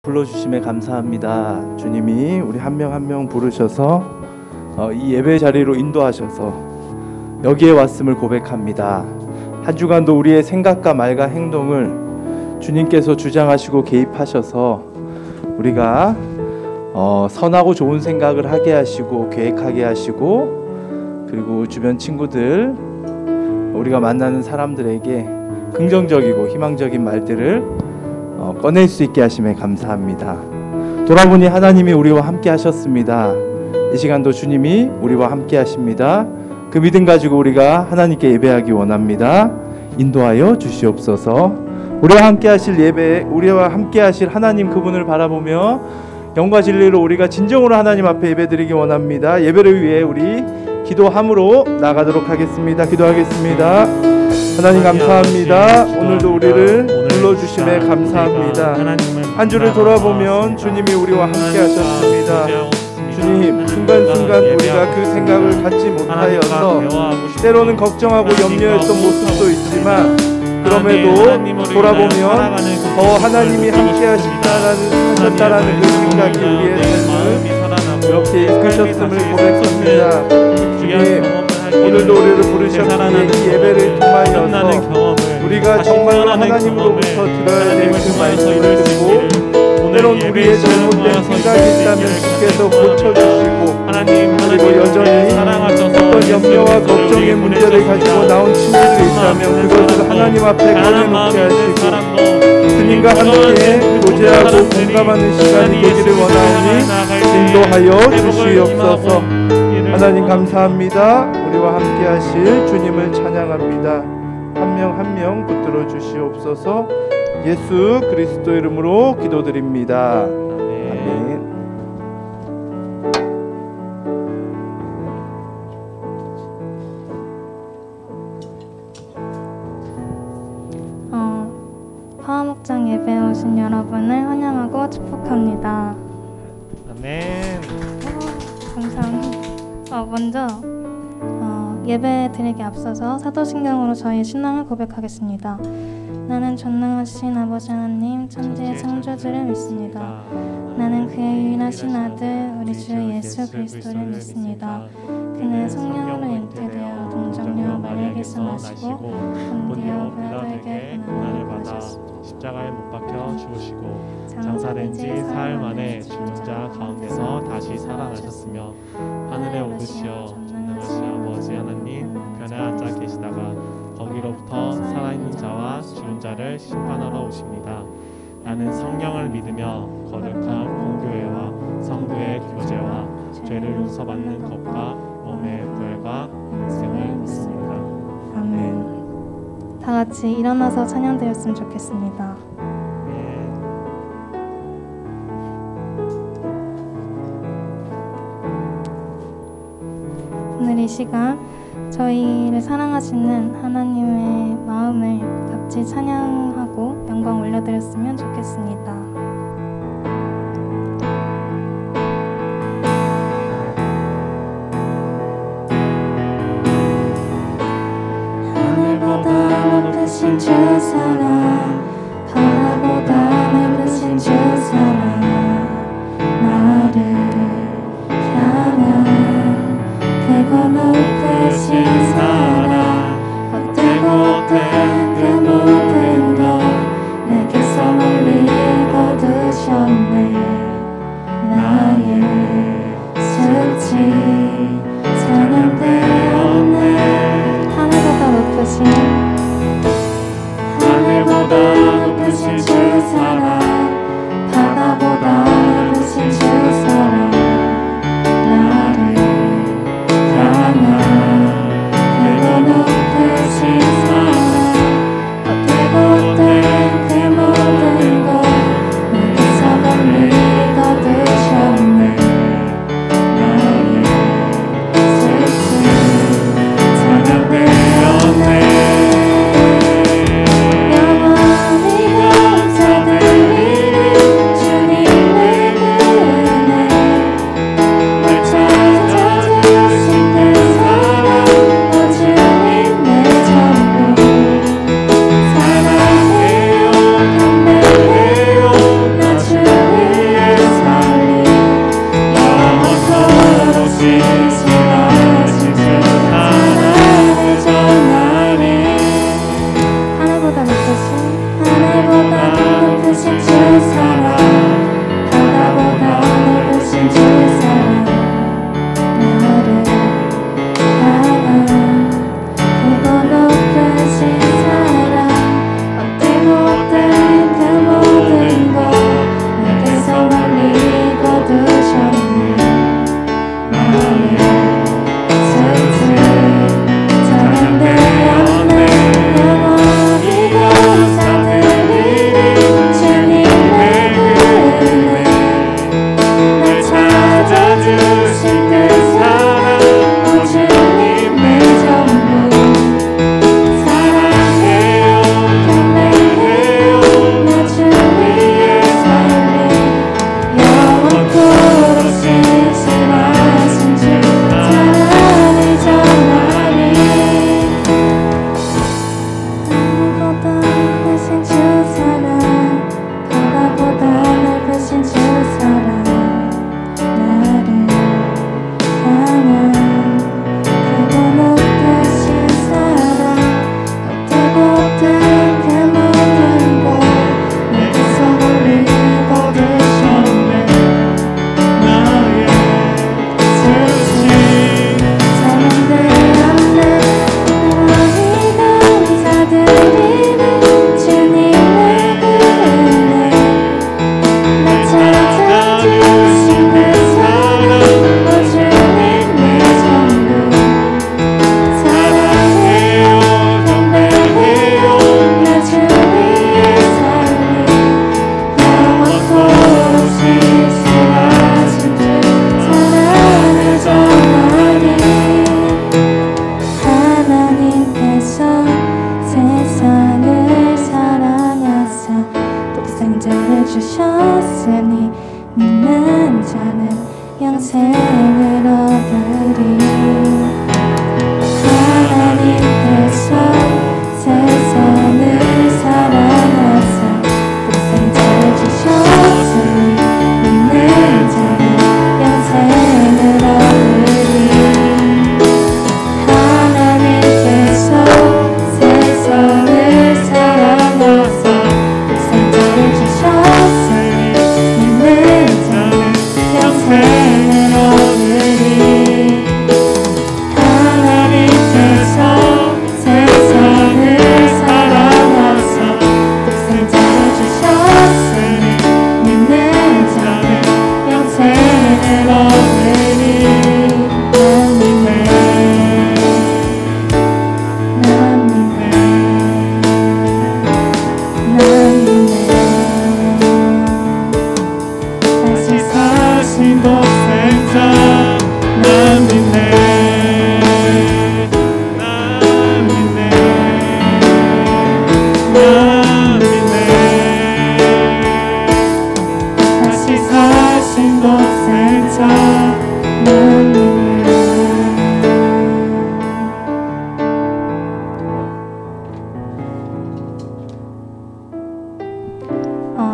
불러주심에 감사합니다. 주님이 우리 한 명 한 명 부르셔서 이 예배 자리로 인도하셔서 여기에 왔음을 고백합니다. 한 주간도 우리의 생각과 말과 행동을 주님께서 주장하시고 개입하셔서 우리가 선하고 좋은 생각을 하게 하시고 계획하게 하시고, 그리고 주변 친구들, 우리가 만나는 사람들에게 긍정적이고 희망적인 말들을 꺼낼 수 있게 하심에 감사합니다. 돌아보니 하나님이 우리와 함께 하셨습니다. 이 시간도 주님이 우리와 함께 하십니다. 그 믿음 가지고 우리가 하나님께 예배하기 원합니다. 인도하여 주시옵소서. 우리와 함께 하실 예배, 우리와 함께 하실 하나님 그분을 바라보며 영과 진리로 우리가 진정으로 하나님 앞에 예배드리기 원합니다. 예배를 위해 우리 기도함으로 나가도록 하겠습니다. 기도하겠습니다. 하나님 감사합니다. 오늘도 우리를 불러주심에 감사합니다. 한 주를 돌아보면 주님이 우리와 함께 하셨습니다. 주님, 순간순간 우리가 그 생각을 갖지 못하여서 때로는 걱정하고 염려했던 모습도 있지만, 그럼에도 돌아보면 더 하나님이 함께 하셨다라는 그 생각이 우리의 삶을 이렇게 이끄셨음을 고백합니다. 주님, 오늘도 우리를 부르셨기에 이 예배를 통하여서 우리가 정말로 하나님으로부터 들어야 될 그 말씀을 듣고, 때론 우리의 잘못된 생각이 있다면 주께서 고쳐주시고, 그리고 여전히 어떤 염려와 걱정의 문제를 가지고 나온 친구들이 있다면 그것을 하나님 앞에 꺼내놓게 하시고, 주님과 함께 교제하고 공감하는 시간이 되기를 원하오니 인도하여 주시옵소서. 하나님 감사합니다. 우리와 함께 하실 주님을 찬양합니다. 한 명 한 명 붙들어 주시옵소서. 예수 그리스도 이름으로 기도드립니다. 아멘. 화목장 예배에 오신 여러분을 환영하고 축복합니다. 아멘. 감사합니다. 먼저 예배 드리기 앞서서 사도신경으로 저희의 신앙을 고백하겠습니다. 나는 전능하신 아버지 하나님 천지의 창조주를 믿습니다. 나는 그의 유일하신 아들 우리 주 예수 그리스도를 믿습니다. 그는 성령으로 잉태되어 동정녀 마리아에게서 나시고 본디오 빌라도에게 고난을 받아 십자가에 못 박혀 죽으시고 장사된 지 사흘 만에 죽은 자 가운데서 다시 살아나셨으며 하늘에 오르시어 전능하신 아버지 하나님 편에 앉아 계시다가 거기로부터 살아있는 자와 죽은 자를 심판하러 오십니다. 나는 성령을 믿으며 거룩한 공교회와 성도의 교제와 죄를 용서받는 것과 몸의 부활과 영생을 믿습니다. 아멘. 다 같이 일어나서 찬양드렸으면 좋겠습니다. 오늘 이 시간 저희를 사랑하시는 하나님의 마음을 같이 찬양하고 영광 올려드렸으면 좋겠습니다. 하늘보다 높으신 주 사랑, 바다보다 넓으신 주 사랑, 나를 향한 크고 높으신 사랑, 헛되고 헛된 그 모든 것 내게서 멀리 주셨으니 믿는 자는 영생을 얻으리. 하나님께서 세상을 사랑하사 독생자를 주셨으니 믿는 자는 영생을 얻으리. 하나님께서 세상을 사랑하사 독생자를 주셨으니 믿는 자는 영생을 얻으리. 하나님께서 세상을 사랑하사 독생자를 주셨으니 믿는 자는 영생을 얻으리. 다시 사신 독생자 난 믿네. 난 믿네. 난 믿네. 다시 사신 독생자 난 믿네.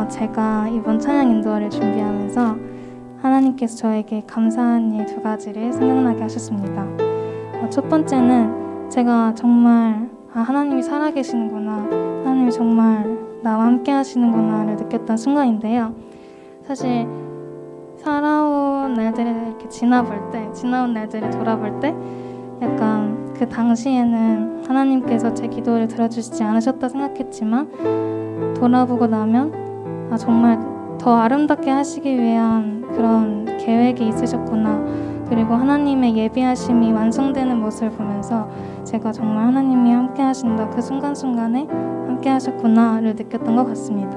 제가 이번 찬양 인도를 준비하면서 하나님께서 저에게 감사한 일 두 가지를 생각나게 하셨습니다. 첫 번째는 제가 정말 하나님이 살아계시는구나, 하나님이 정말 나와 함께 하시는구나를 느꼈던 순간인데요. 사실 살아온 날들을 이렇게 지나온 날들을 돌아볼 때 약간 그 당시에는 하나님께서 제 기도를 들어주시지 않으셨다 생각했지만 돌아보고 나면 정말 더 아름답게 하시기 위한 그런 계획이 있으셨구나, 그리고 하나님의 예비하심이 완성되는 모습을 보면서 제가 정말 하나님이 함께 하신다, 그 순간순간에 함께 하셨구나를 느꼈던 것 같습니다.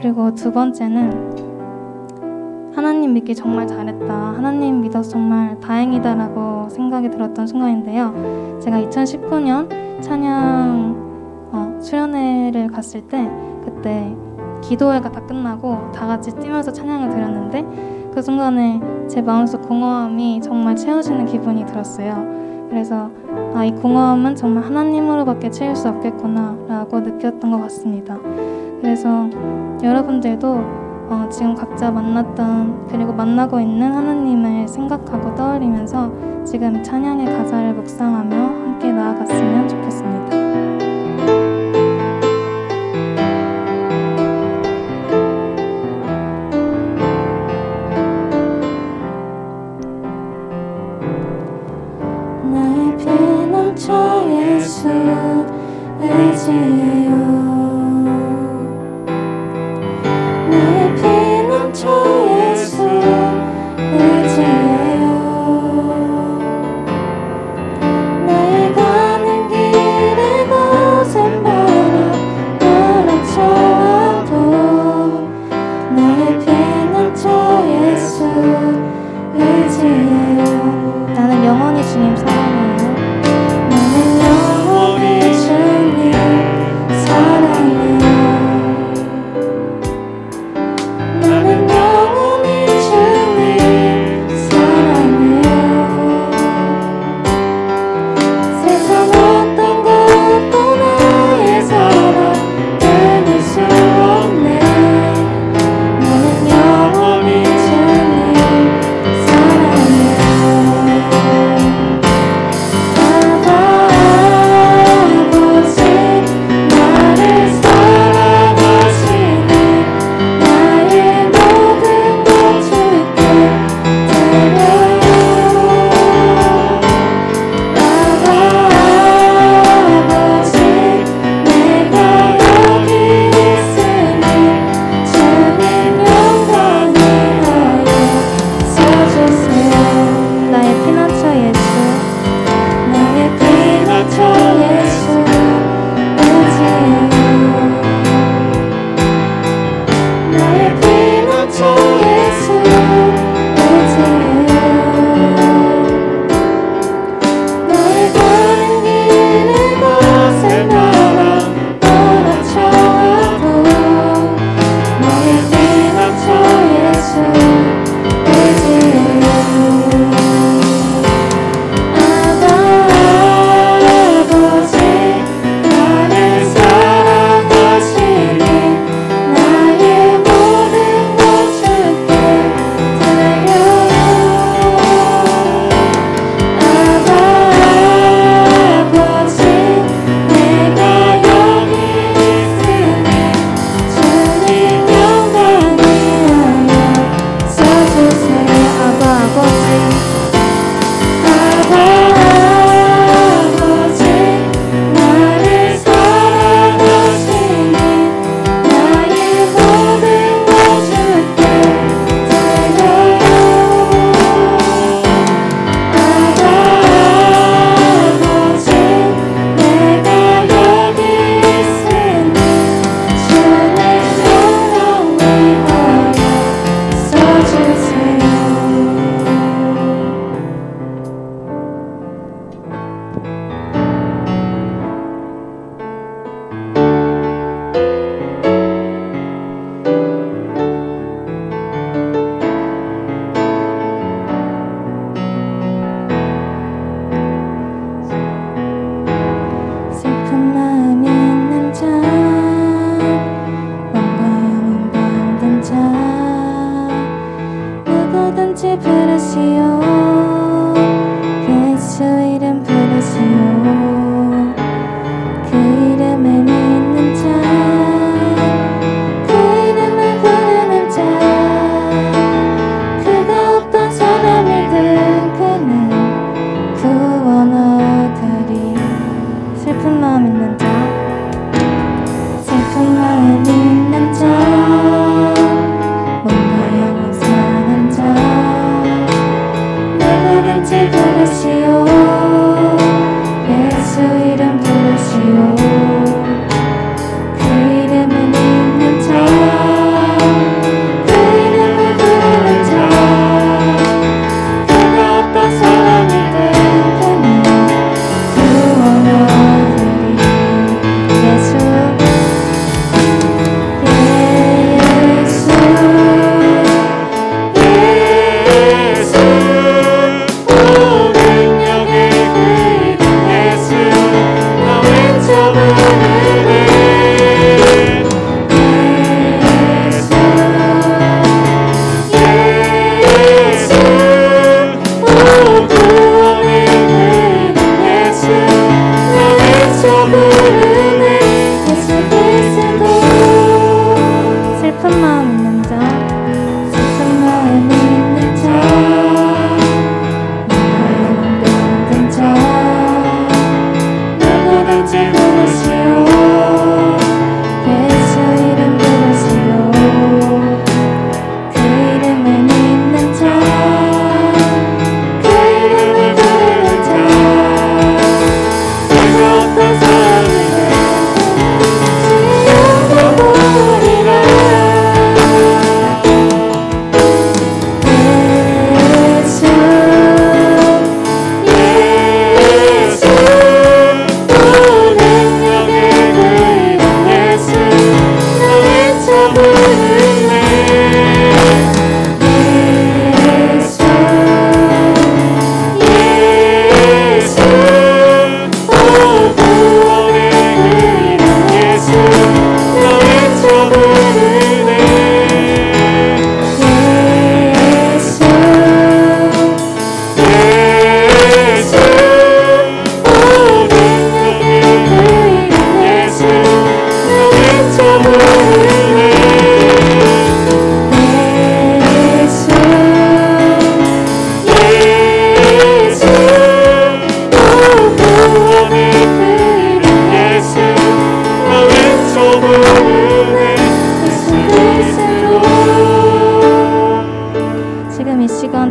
그리고 두 번째는 하나님 믿기 정말 잘했다, 하나님 믿어서 정말 다행이다라고 생각이 들었던 순간인데요. 제가 2019년 찬양 수련회를 갔을 때 그때 기도회가 다 끝나고 다 같이 뛰면서 찬양을 드렸는데 그 순간에 제 마음속 공허함이 정말 채워지는 기분이 들었어요. 그래서 이 공허함은 정말 하나님으로밖에 채울 수 없겠구나 라고 느꼈던 것 같습니다. 그래서 여러분들도 지금 각자 만났던 그리고 만나고 있는 하나님을 생각하고 떠올리면서 지금 찬양의 가사를 묵상하며 함께 나아갔으면 좋겠습니다. 나의 피넘쳐 예수 의지해요. 나의 피넘쳐 예수 의지해요. 나의 가는 길에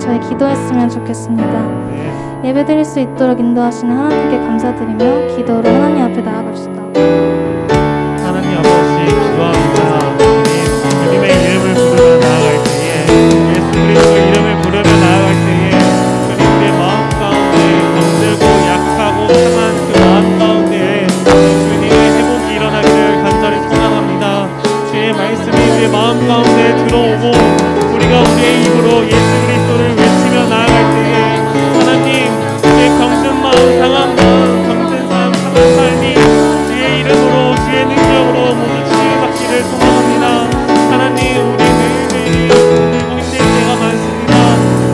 저희 기도했으면 좋겠습니다. 네. 예배 드릴 수 있도록 인도하시는 하나님께 감사드리며 기도로 하나님 앞에 나아갑시다. 하나님 아버지 기도합니다. 주님의 이름을 부르며 나아갈 때에 예수 그리스도 이름을 부르며 나아갈 때에 주님의 마음 가운데 병들고 약하고 상한 그 마음 가운데 주님의 회복이 일어나기를 간절히 소망합니다. 주의 말씀이 우리의 마음 가운데 들어오고 우리가 우리의 입으로 예수 그리스도를 외치며 나아갈 때에 하나님 주의 병든 마음 상한 마음 병든 삶 상한 삶이 주의 이름으로 주의 능력으로 모두 치유받기를 소망합니다. 하나님 우리 매일매일이 힘들고 힘들 때가 많습니다.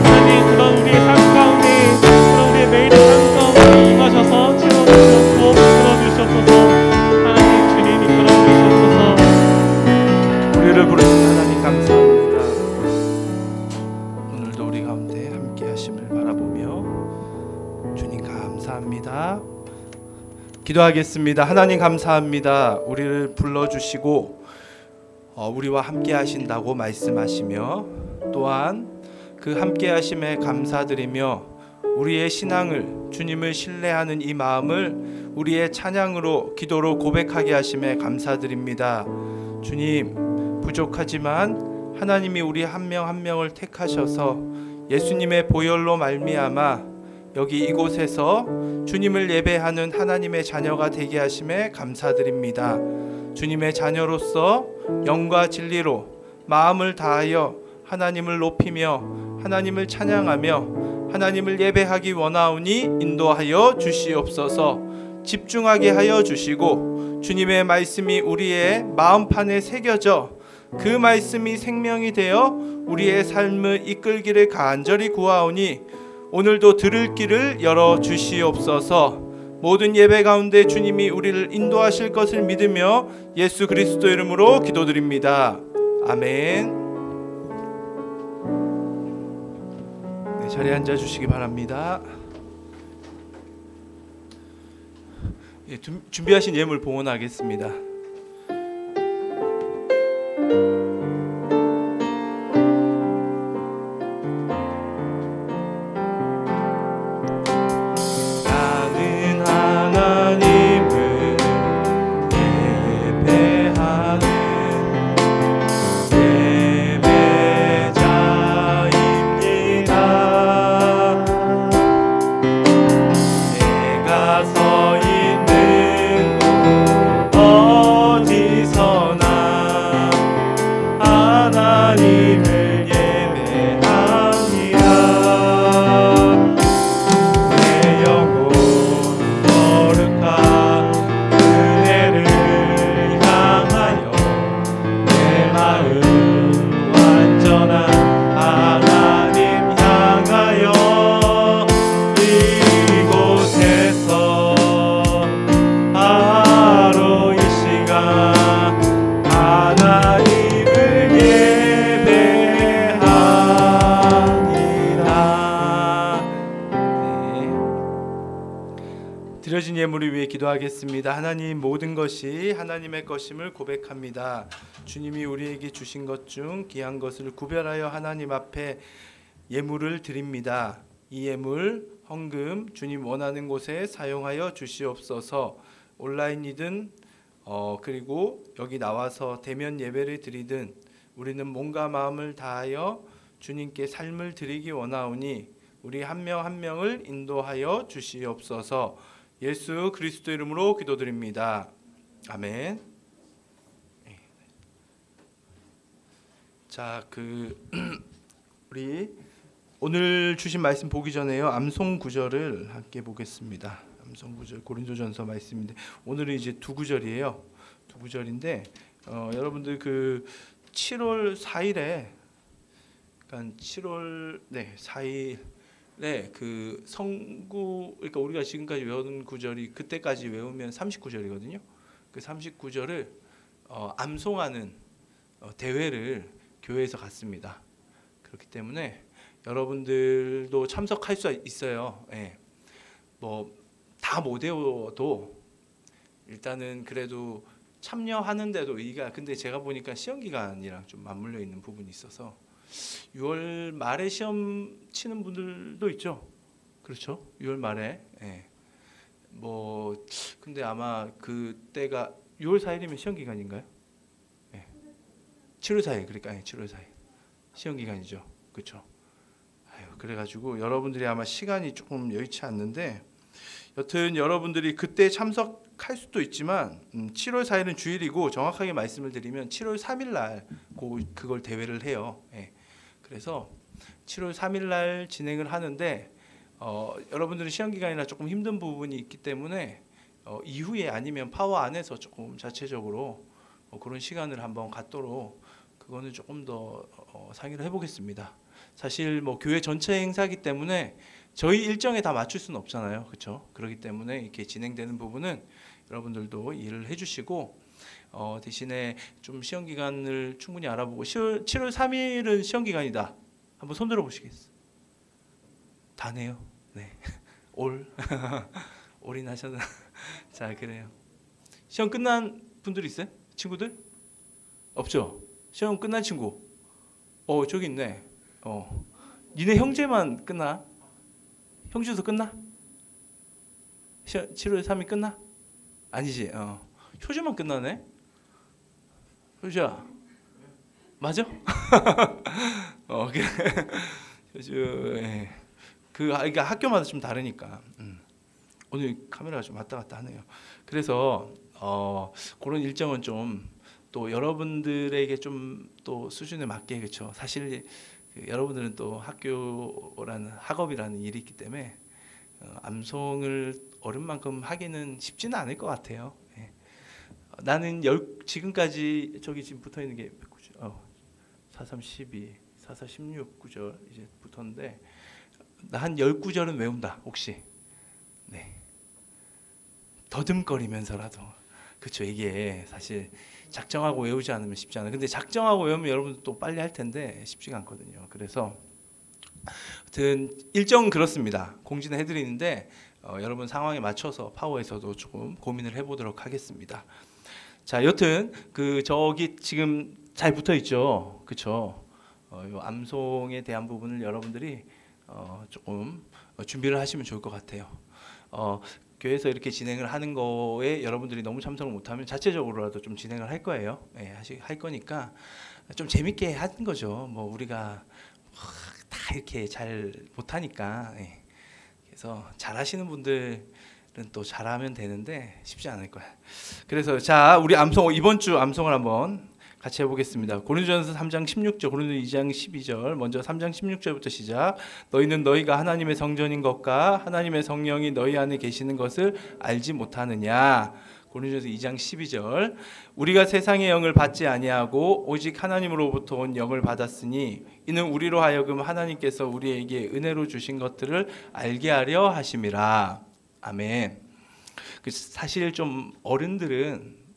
하나님 그런 우리의 삶 가운데 그런 우리의 매일의 삶 가운데 임하셔서 채워주셨고 이끌어주셨소서. 하나님 주님 이끌어주셨소서. 우리를 부르신 하나님 감사합니다. 오늘도 우리 가운데 함께 하심을 바라보며 주님 감사합니다. 기도하겠습니다. 하나님 감사합니다. 우리를 불러주시고 우리와 함께 하신다고 말씀하시며 또한 그 함께 하심에 감사드리며 우리의 신앙을 주님을 신뢰하는 이 마음을 우리의 찬양으로 기도로 고백하게 하심에 감사드립니다. 주님 부족하지만 하나님이 우리 한 명 한 명을 택하셔서 예수님의 보혈로 말미암아 여기 이곳에서 주님을 예배하는 하나님의 자녀가 되게 하심에 감사드립니다. 주님의 자녀로서 영과 진리로 마음을 다하여 하나님을 높이며 하나님을 찬양하며 하나님을 예배하기 원하오니 인도하여 주시옵소서. 집중하게 하여 주시고 주님의 말씀이 우리의 마음판에 새겨져 그 말씀이 생명이 되어 우리의 삶을 이끌기를 간절히 구하오니 오늘도 들을 길을 열어 주시옵소서. 모든 예배 가운데 주님이 우리를 인도하실 것을 믿으며 예수 그리스도 이름으로 기도드립니다. 아멘. 네, 자리에 앉아 주시기 바랍니다. 예, 준비하신 예물 봉헌하겠습니다. 드려진 예물을 위해 기도하겠습니다. 하나님 모든 것이 하나님의 것임을 고백합니다. 주님이 우리에게 주신 것 중 귀한 것을 구별하여 하나님 앞에 예물을 드립니다. 이 예물 헌금 주님 원하는 곳에 사용하여 주시옵소서. 온라인이든 그리고 여기 나와서 대면 예배를 드리든 우리는 몸과 마음을 다하여 주님께 삶을 드리기 원하오니 우리 한 명 한 명을 인도하여 주시옵소서. 예수 그리스도 이름으로 기도드립니다. 아멘. 자, 우리 오늘 주신 말씀 보기 전에요. 암송 구절을 함께 보겠습니다. 암송 구절 고린도전서 말씀인데 오늘은 이제 두 구절이에요. 두 구절인데 여러분들 7월 4일에 그러니까 7월 4일 그 성구 그러니까 우리가 지금까지 외운 구절이 그때까지 외우면 39절이거든요. 그 39절을 암송하는 대회를 교회에서 갔습니다. 그렇기 때문에 여러분들도 참석할 수 있어요. 예. 뭐 다 못 외워도 일단은 그래도 참여하는데도 근데 제가 보니까 시험 기간이랑 좀 맞물려 있는 부분이 있어서 6월 말에 시험 치는 분들도 있죠. 그렇죠? 6월 말에. 예. 뭐 근데 아마 그때가 6월 4일이면 시험 기간인가요? 예. 7월 4일 그러니까 7월 4일 시험 기간이죠. 그렇죠? 그래가지고 여러분들이 아마 시간이 조금 여의치 않는데 여튼 여러분들이 그때 참석할 수도 있지만 7월 4일은 주일이고 정확하게 말씀을 드리면 7월 3일 날 그걸 대회를 해요. 예. 그래서 7월 3일 날 진행을 하는데 여러분들은 시험 기간이라 조금 힘든 부분이 있기 때문에 이후에 아니면 파워 안에서 조금 자체적으로 그런 시간을 한번 갖도록 그거는 조금 더 상의를 해보겠습니다. 사실 뭐 교회 전체 행사이기 때문에 저희 일정에 다 맞출 수는 없잖아요. 그렇죠? 그렇기 때문에 이렇게 진행되는 부분은 여러분들도 이해를 해주시고 대신에 좀 시험 기간을 충분히 알아보고 7월 3일은 시험 기간이다. 한번 손 들어 보시겠어요? 다네요. 네. 올인하셨나? 자, 그래요. 시험 끝난 분들 있어요? 친구들? 없죠? 시험 끝난 친구. 저기 있네. 니네 형제만 끝나? 형제도 끝나? 7월 3일 끝나? 아니지. 효주만 끝나네. 효주야. 맞아? 그래. 효주. 예. 그러니까 학교마다 좀 다르니까. 오늘 카메라가 좀 왔다 갔다 하네요. 그래서 그런 일정은 좀 또 여러분들에게 좀 또 수준에 맞게 그렇죠. 사실 여러분들은 또 학교라는 학업이라는 일이 있기 때문에 암송을 어른만큼 하기는 쉽지는 않을 것 같아요. 예. 나는 지금까지 저기 지금 붙어 있는 게 43, 12, 44, 16 구절 이제 붙었는데 나 한 10구절은 외운다. 혹시 네. 더듬거리면서라도 그렇죠. 이게 사실 작정하고 외우지 않으면 쉽지 않아요. 근데 작정하고 외우면 여러분들 또 빨리 할 텐데 쉽지가 않거든요. 그래서 하여튼 일정은 그렇습니다. 공지는 해드리는데 여러분 상황에 맞춰서 파워에서도 조금 고민을 해보도록 하겠습니다. 자, 여튼 저기 지금 잘 붙어 있죠. 그렇죠. 요 암송에 대한 부분을 여러분들이 조금 준비를 하시면 좋을 것 같아요. 교회에서 이렇게 진행을 하는 거에 여러분들이 너무 참석을 못하면 자체적으로라도 좀 진행을 할 거예요. 예, 할 거니까 좀 재밌게 하는 거죠. 뭐 우리가 다 이렇게 잘 못하니까. 예. 그래서 잘하시는 분들은 또 잘하면 되는데 쉽지 않을 거야. 그래서 자, 우리 암송 이번 주 암송을 한번 같이 해보겠습니다. 고린도전서 3장 16절, 고린도 2장 12절. 먼저 3장 16절부터 시작. 너희는 너희가 하나님의 성전인 것과 하나님의 성령이 너희 안에 계시는 것을 알지 못하느냐. 고린도전서 2장 12절. 우리가 세상의 영을 받지 아니하고 오직 하나님으로부터 온 영을 받았으니 이는 우리로 하여금 하나님께서 우리에게 은혜로 주신 것들을 알게 하려 하심이라. 아멘. 사실 좀 어른들은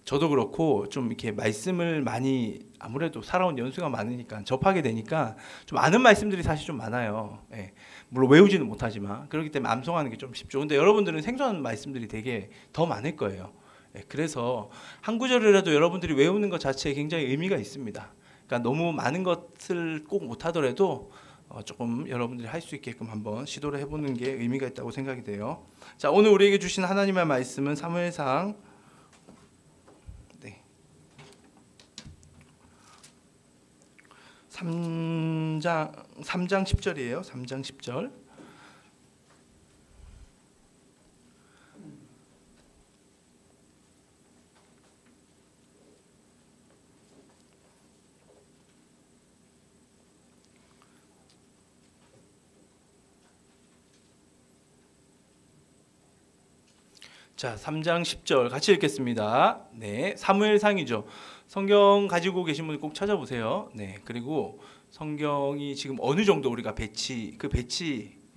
저도 그렇고 좀 이렇게 말씀을 많이 아무래도 살아온 연수가 많으니까 접하게 되니까 좀 아는 말씀들이 사실 좀 많아요. 예. 물론 외우지는 못하지만 그렇기 때문에 암송하는 게 좀 쉽죠. 근데 여러분들은 생소한 말씀들이 되게 더 많을 거예요. 예. 그래서 한 구절이라도 여러분들이 외우는 것 자체에 굉장히 의미가 있습니다. 그러니까 너무 많은 것을 꼭 못하더라도 조금 여러분들이 할 수 있게끔 한번 시도를 해보는 게 의미가 있다고 생각이 돼요. 자, 오늘 우리에게 주신 하나님의 말씀은 사무엘상 3장 10절이에요. 3장 10절. 자, 3장 10절 같이 읽겠습니다. 네, 사무엘상이죠. 성경 가지고 계신 분들 꼭 찾아보세요. 네, 그리고 성경이 지금 어느 정도 우리가 배치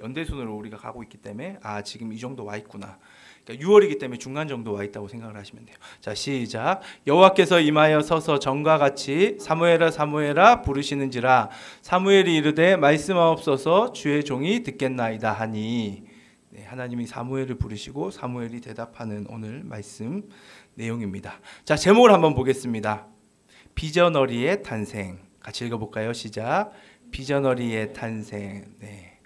연대순으로 우리가 가고 있기 때문에 지금 이 정도 와 있구나. 그러니까 6월이기 때문에 중간 정도 와 있다고 생각을 하시면 돼요. 자, 시작. 여호와께서 임하여 서서 전과 같이 사무엘아 사무엘아 부르시는지라 사무엘이 이르되 말씀하옵소서 주의 종이 듣겠나이다 하니. 네, 하나님이 사무엘을 부르시고 사무엘이 대답하는 오늘 말씀 내용입니다. 자, 제목을 한번 보겠습니다. 비전어리의 탄생. 같이 읽어볼까요? 시작. 비저너리의 탄생. 네.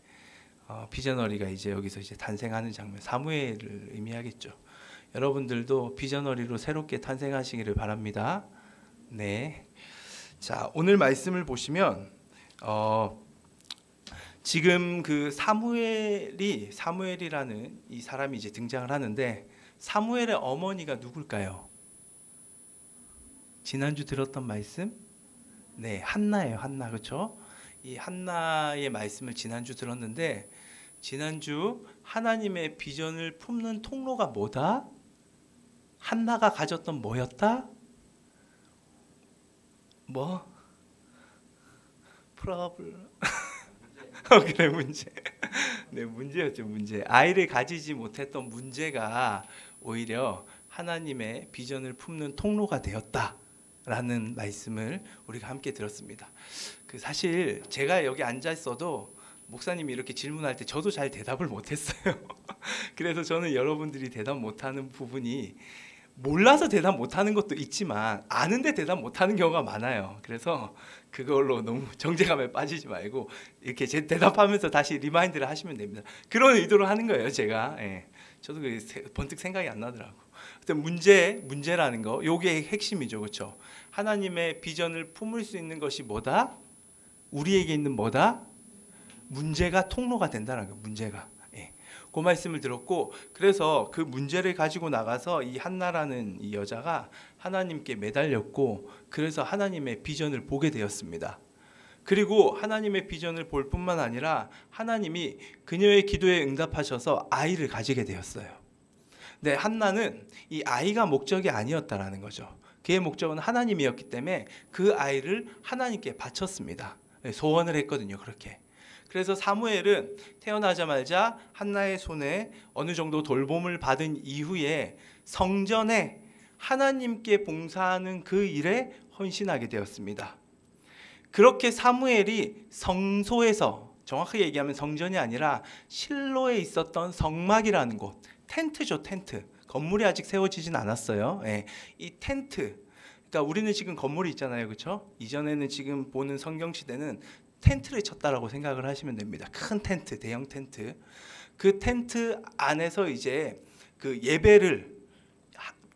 비저너리가 이제 여기서 이제 탄생하는 장면, 사무엘을 의미하겠죠. 여러분들도 비저너리로 새롭게 탄생하시기를 바랍니다. 네. 자, 오늘 말씀을 보시면 지금 그 사무엘이라는 이 사람이 이제 등장을 하는데, 사무엘의 어머니가 누굴까요? 지난주 들었던 말씀? 네, 한나예요. 한나. 그렇죠? 이 한나의 말씀을 지난주 들었는데, 지난주 하나님의 비전을 품는 통로가 뭐다? 한나가 가졌던 뭐였다? 뭐? 프라블. 그래, 문제. 네, 문제였죠. 문제. 아이를 가지지 못했던 문제가 오히려 하나님의 비전을 품는 통로가 되었다라는 말씀을 우리가 함께 들었습니다. 사실 제가 여기 앉아 있어도 목사님이 이렇게 질문할 때 저도 잘 대답을 못했어요. 그래서 저는 여러분들이 대답 못하는 부분이, 몰라서 대답 못하는 것도 있지만 아는데 대답 못하는 경우가 많아요. 그래서 그걸로 너무 정제감에 빠지지 말고 이렇게 제 대답하면서 다시 리마인드를 하시면 됩니다. 그런 의도로 하는 거예요, 제가. 예. 저도 번뜩 생각이 안 나더라고. 문제라는 거, 요게 핵심이죠, 그렇죠? 하나님의 비전을 품을 수 있는 것이 뭐다? 우리에게 있는 뭐다? 문제가 통로가 된다는 거예요. 문제가. 그 말씀을 들었고, 그래서 그 문제를 가지고 나가서 이 한나라는 이 여자가 하나님께 매달렸고, 그래서 하나님의 비전을 보게 되었습니다. 그리고 하나님의 비전을 볼 뿐만 아니라 하나님이 그녀의 기도에 응답하셔서 아이를 가지게 되었어요. 근데 한나는 이 아이가 목적이 아니었다라는 거죠. 그의 목적은 하나님이었기 때문에 그 아이를 하나님께 바쳤습니다. 소원을 했거든요, 그렇게. 그래서 사무엘은 태어나자마자 한나의 손에 어느 정도 돌봄을 받은 이후에 성전에 하나님께 봉사하는 그 일에 헌신하게 되었습니다. 그렇게 사무엘이 성소에서, 정확하게 얘기하면 성전이 아니라 실로에 있었던 성막이라는 곳, 텐트죠, 텐트. 건물이 아직 세워지진 않았어요. 예, 이 텐트, 그러니까 우리는 지금 건물이 있잖아요, 그렇죠? 이전에는 지금 보는 성경 시대는 텐트를 쳤다라고 생각을 하시면 됩니다. 큰 텐트, 대형 텐트. 그 텐트 안에서 이제 그 예배를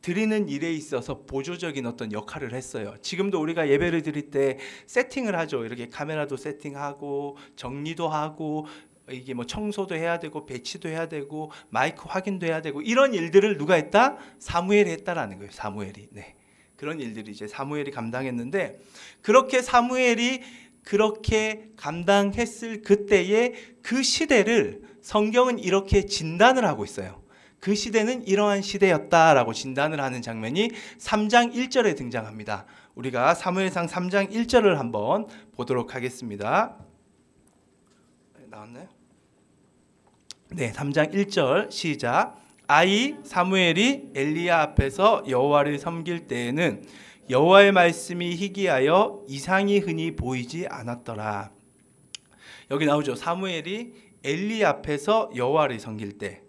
드리는 일에 있어서 보조적인 어떤 역할을 했어요. 지금도 우리가 예배를 드릴 때 세팅을 하죠. 이렇게 카메라도 세팅하고 정리도 하고, 이게 뭐 청소도 해야 되고 배치도 해야 되고 마이크 확인도 해야 되고, 이런 일들을 누가 했다? 사무엘이 했다라는 거예요. 사무엘이. 네. 그런 일들이 이제 사무엘이 감당했는데, 그렇게 사무엘이 그렇게 감당했을 그때의 그 시대를 성경은 이렇게 진단을 하고 있어요. 그 시대는 이러한 시대였다라고 진단을 하는 장면이 3장 1절에 등장합니다. 우리가 사무엘상 3장 1절을 한번 보도록 하겠습니다. 나왔나요? 네, 3장 1절 시작. 아이 사무엘이 엘리야 앞에서 여호와를 섬길 때에는 여호와의 말씀이 희귀하여 이상이 흔히 보이지 않았더라. 여기 나오죠. 사무엘이 엘리 앞에서 여호와를 섬길 때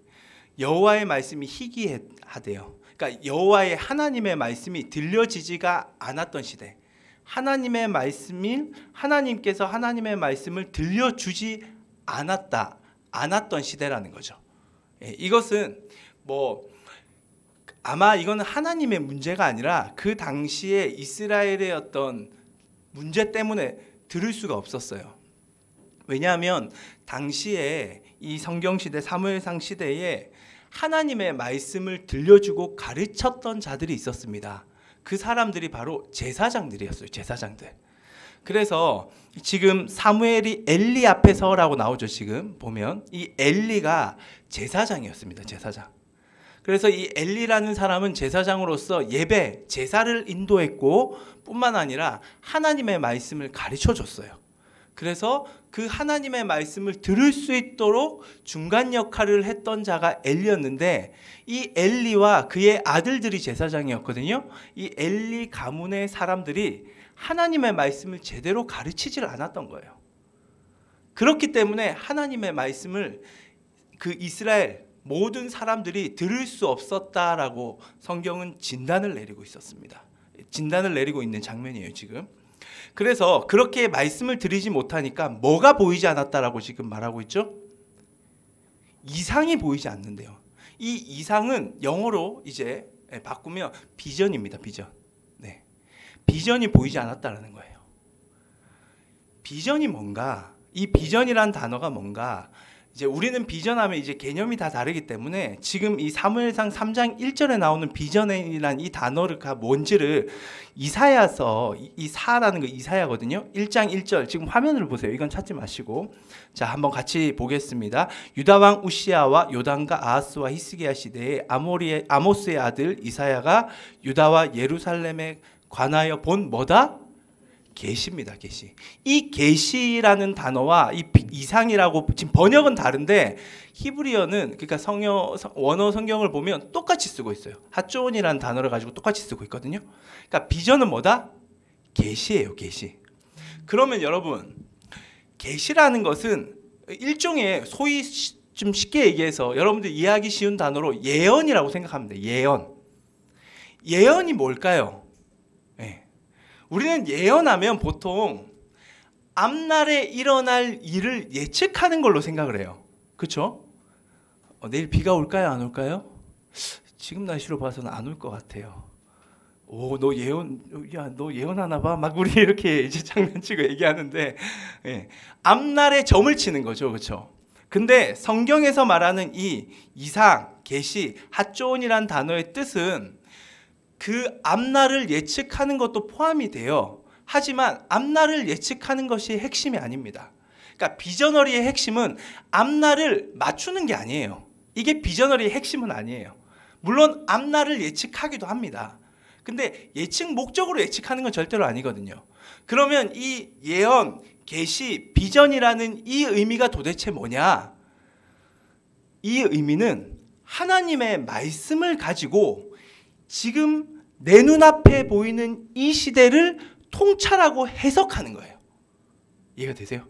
여호와의 말씀이 희귀하대요. 그러니까 여호와의 하나님의 말씀이 들려지지가 않았던 시대. 하나님의 말씀인 하나님께서 하나님의 말씀을 들려주지 않았던 시대라는 거죠. 이것은 아마 이거는 하나님의 문제가 아니라 그 당시에 이스라엘의 어떤 문제 때문에 들을 수가 없었어요. 왜냐하면 당시에 이 성경시대 사무엘상 시대에 하나님의 말씀을 들려주고 가르쳤던 자들이 있었습니다. 그 사람들이 바로 제사장들이었어요. 제사장들. 그래서 지금 사무엘이 엘리 앞에서라고 나오죠. 지금 보면 이 엘리가 제사장이었습니다. 제사장. 그래서 이 엘리라는 사람은 제사장으로서 예배, 제사를 인도했고 뿐만 아니라 하나님의 말씀을 가르쳐줬어요. 그래서 그 하나님의 말씀을 들을 수 있도록 중간 역할을 했던 자가 엘리였는데, 이 엘리와 그의 아들들이 제사장이었거든요. 이 엘리 가문의 사람들이 하나님의 말씀을 제대로 가르치질 않았던 거예요. 그렇기 때문에 하나님의 말씀을 그 이스라엘 모든 사람들이 들을 수 없었다라고 성경은 진단을 내리고 있었습니다. 진단을 내리고 있는 장면이에요, 지금. 그래서 그렇게 말씀을 드리지 못하니까 뭐가 보이지 않았다라고 지금 말하고 있죠? 이상이 보이지 않는데요. 이 이상은 영어로 이제 바꾸면 비전입니다. 비전. 네. 비전이 보이지 않았다라는 거예요. 비전이 뭔가? 이 비전이란 단어가 뭔가? 이제 우리는 비전하면 이제 개념이 다 다르기 때문에 지금 이 사무엘상 3장 1절에 나오는 비전이란 이 단어가 뭔지를 이사야서 이 사라는 거 이사야거든요. 1장 1절 지금 화면을 보세요. 이건 찾지 마시고 자 한번 같이 보겠습니다. 유다 왕 우시아와 요담과 아하스와 히스기야 시대에 아모스의 아들 이사야가 유다와 예루살렘에 관하여 본 뭐다? 계시입니다. 계시. 이 계시라는 단어와 이 이상이라고 지금 번역은 다른데 히브리어는 그러니까 원어 성경을 보면 똑같이 쓰고 있어요. 핫존이라는 단어를 가지고 똑같이 쓰고 있거든요. 그러니까 비전은 뭐다? 계시예요. 계시. 그러면 여러분 계시라는 것은 일종의 소위 좀 쉽게 얘기해서 여러분들 이해하기 쉬운 단어로 예언이라고 생각하면 돼요. 예언. 예언이 뭘까요? 우리는 예언하면 보통 앞날에 일어날 일을 예측하는 걸로 생각을 해요. 그렇죠? 내일 비가 올까요? 안 올까요? 지금 날씨로 봐서는 안 올 것 같아요. 오, 너 예언하나 봐. 막 우리 이렇게 이제 장난치고 얘기하는데 앞날에 점을 치는 거죠. 그렇죠? 근데 성경에서 말하는 이 이상, 계시, 핫존이란 단어의 뜻은 그 앞날을 예측하는 것도 포함이 돼요. 하지만 앞날을 예측하는 것이 핵심이 아닙니다. 그러니까 비저너리의 핵심은 앞날을 맞추는 게 아니에요. 이게 비저너리의 핵심은 아니에요. 물론 앞날을 예측하기도 합니다. 근데 예측 목적으로 예측하는 건 절대로 아니거든요. 그러면 이 예언, 계시, 비전이라는 이 의미가 도대체 뭐냐? 이 의미는 하나님의 말씀을 가지고 지금 내 눈앞에 보이는 이 시대를 통찰하고 해석하는 거예요. 이해가 되세요?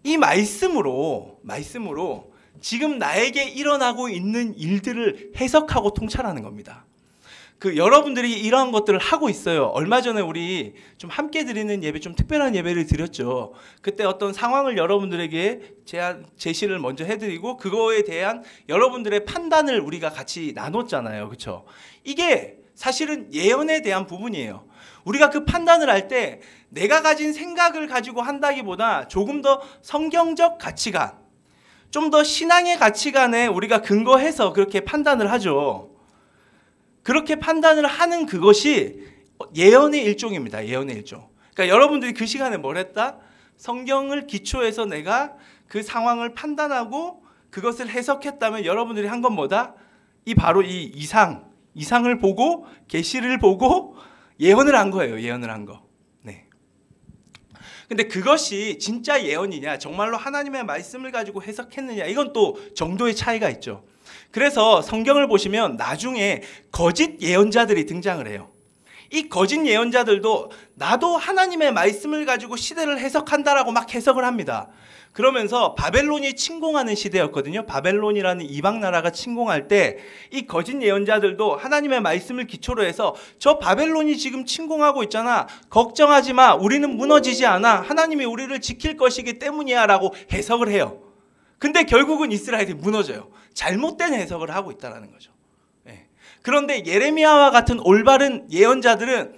이 말씀으로 지금 나에게 일어나고 있는 일들을 해석하고 통찰하는 겁니다. 여러분들이 이러한 것들을 하고 있어요. 얼마 전에 우리 좀 함께 드리는 예배, 좀 특별한 예배를 드렸죠. 그때 어떤 상황을 여러분들에게 제시를 먼저 해드리고 그거에 대한 여러분들의 판단을 우리가 같이 나눴잖아요. 그렇죠? 이게 사실은 예언에 대한 부분이에요. 우리가 그 판단을 할 때 내가 가진 생각을 가지고 한다기보다 조금 더 성경적 가치관, 좀 더 신앙의 가치관에 우리가 근거해서 그렇게 판단을 하죠. 그렇게 판단을 하는 그것이 예언의 일종입니다. 예언의 일종. 그러니까 여러분들이 그 시간에 뭘 했다? 성경을 기초해서 내가 그 상황을 판단하고 그것을 해석했다면 여러분들이 한 건 뭐다? 바로 이 이상을 보고 계시를 보고 예언을 한 거예요. 예언을 한 거. 네. 근데 그것이 진짜 예언이냐, 정말로 하나님의 말씀을 가지고 해석했느냐, 이건 또 정도의 차이가 있죠. 그래서 성경을 보시면 나중에 거짓 예언자들이 등장을 해요. 이 거짓 예언자들도 나도 하나님의 말씀을 가지고 시대를 해석한다라고 막 해석을 합니다. 그러면서 바벨론이 침공하는 시대였거든요. 바벨론이라는 이방 나라가 침공할 때 이 거짓 예언자들도 하나님의 말씀을 기초로 해서 저 바벨론이 지금 침공하고 있잖아. 걱정하지 마. 우리는 무너지지 않아. 하나님이 우리를 지킬 것이기 때문이야 라고 해석을 해요. 근데 결국은 이스라엘이 무너져요. 잘못된 해석을 하고 있다는 거죠. 그런데 예레미야와 같은 올바른 예언자들은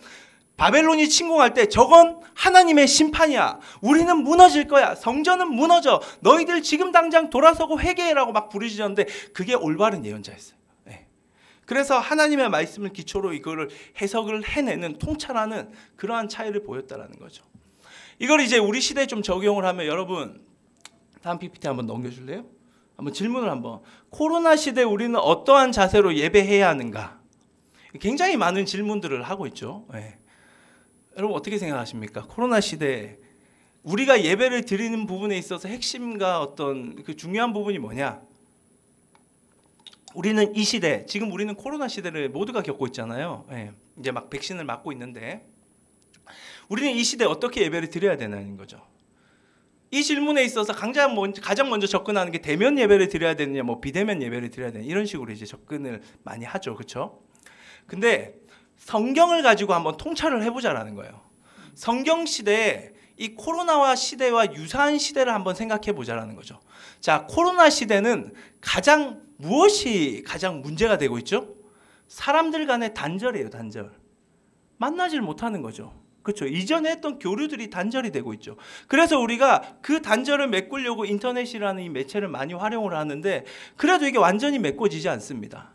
바벨론이 침공할 때 저건 하나님의 심판이야. 우리는 무너질 거야. 성전은 무너져. 너희들 지금 당장 돌아서고 회개해라고 막 부르짖었는데 그게 올바른 예언자였어요. 그래서 하나님의 말씀을 기초로 이거를 해석을 해내는, 통찰하는 그러한 차이를 보였다는 거죠. 이걸 이제 우리 시대에 좀 적용을 하면 여러분 다음 PPT 한번 넘겨줄래요? 한번 질문을 한번. 코로나 시대 우리는 어떠한 자세로 예배해야 하는가? 굉장히 많은 질문들을 하고 있죠. 여러분 어떻게 생각하십니까? 코로나 시대에 우리가 예배를 드리는 부분에 있어서 핵심과 어떤 그 중요한 부분이 뭐냐? 우리는 이 시대, 지금 우리는 코로나 시대를 모두가 겪고 있잖아요. 이제 막 백신을 맞고 있는데 우리는 이 시대에 어떻게 예배를 드려야 되는 거죠? 이 질문에 있어서 가장 먼저 접근하는 게 대면 예배를 드려야 되느냐, 뭐 비대면 예배를 드려야 되느냐, 이런 식으로 이제 접근을 많이 하죠. 그렇죠? 근데 성경을 가지고 한번 통찰을 해보자라는 거예요. 성경 시대에 이 코로나와 시대와 유사한 시대를 한번 생각해 보자라는 거죠. 자, 코로나 시대는 무엇이 가장 문제가 되고 있죠? 사람들 간의 단절이에요, 단절. 만나질 못하는 거죠. 그렇죠. 이전에 했던 교류들이 단절이 되고 있죠. 그래서 우리가 그 단절을 메꾸려고 인터넷이라는 이 매체를 많이 활용을 하는데 그래도 이게 완전히 메꿔지지 않습니다.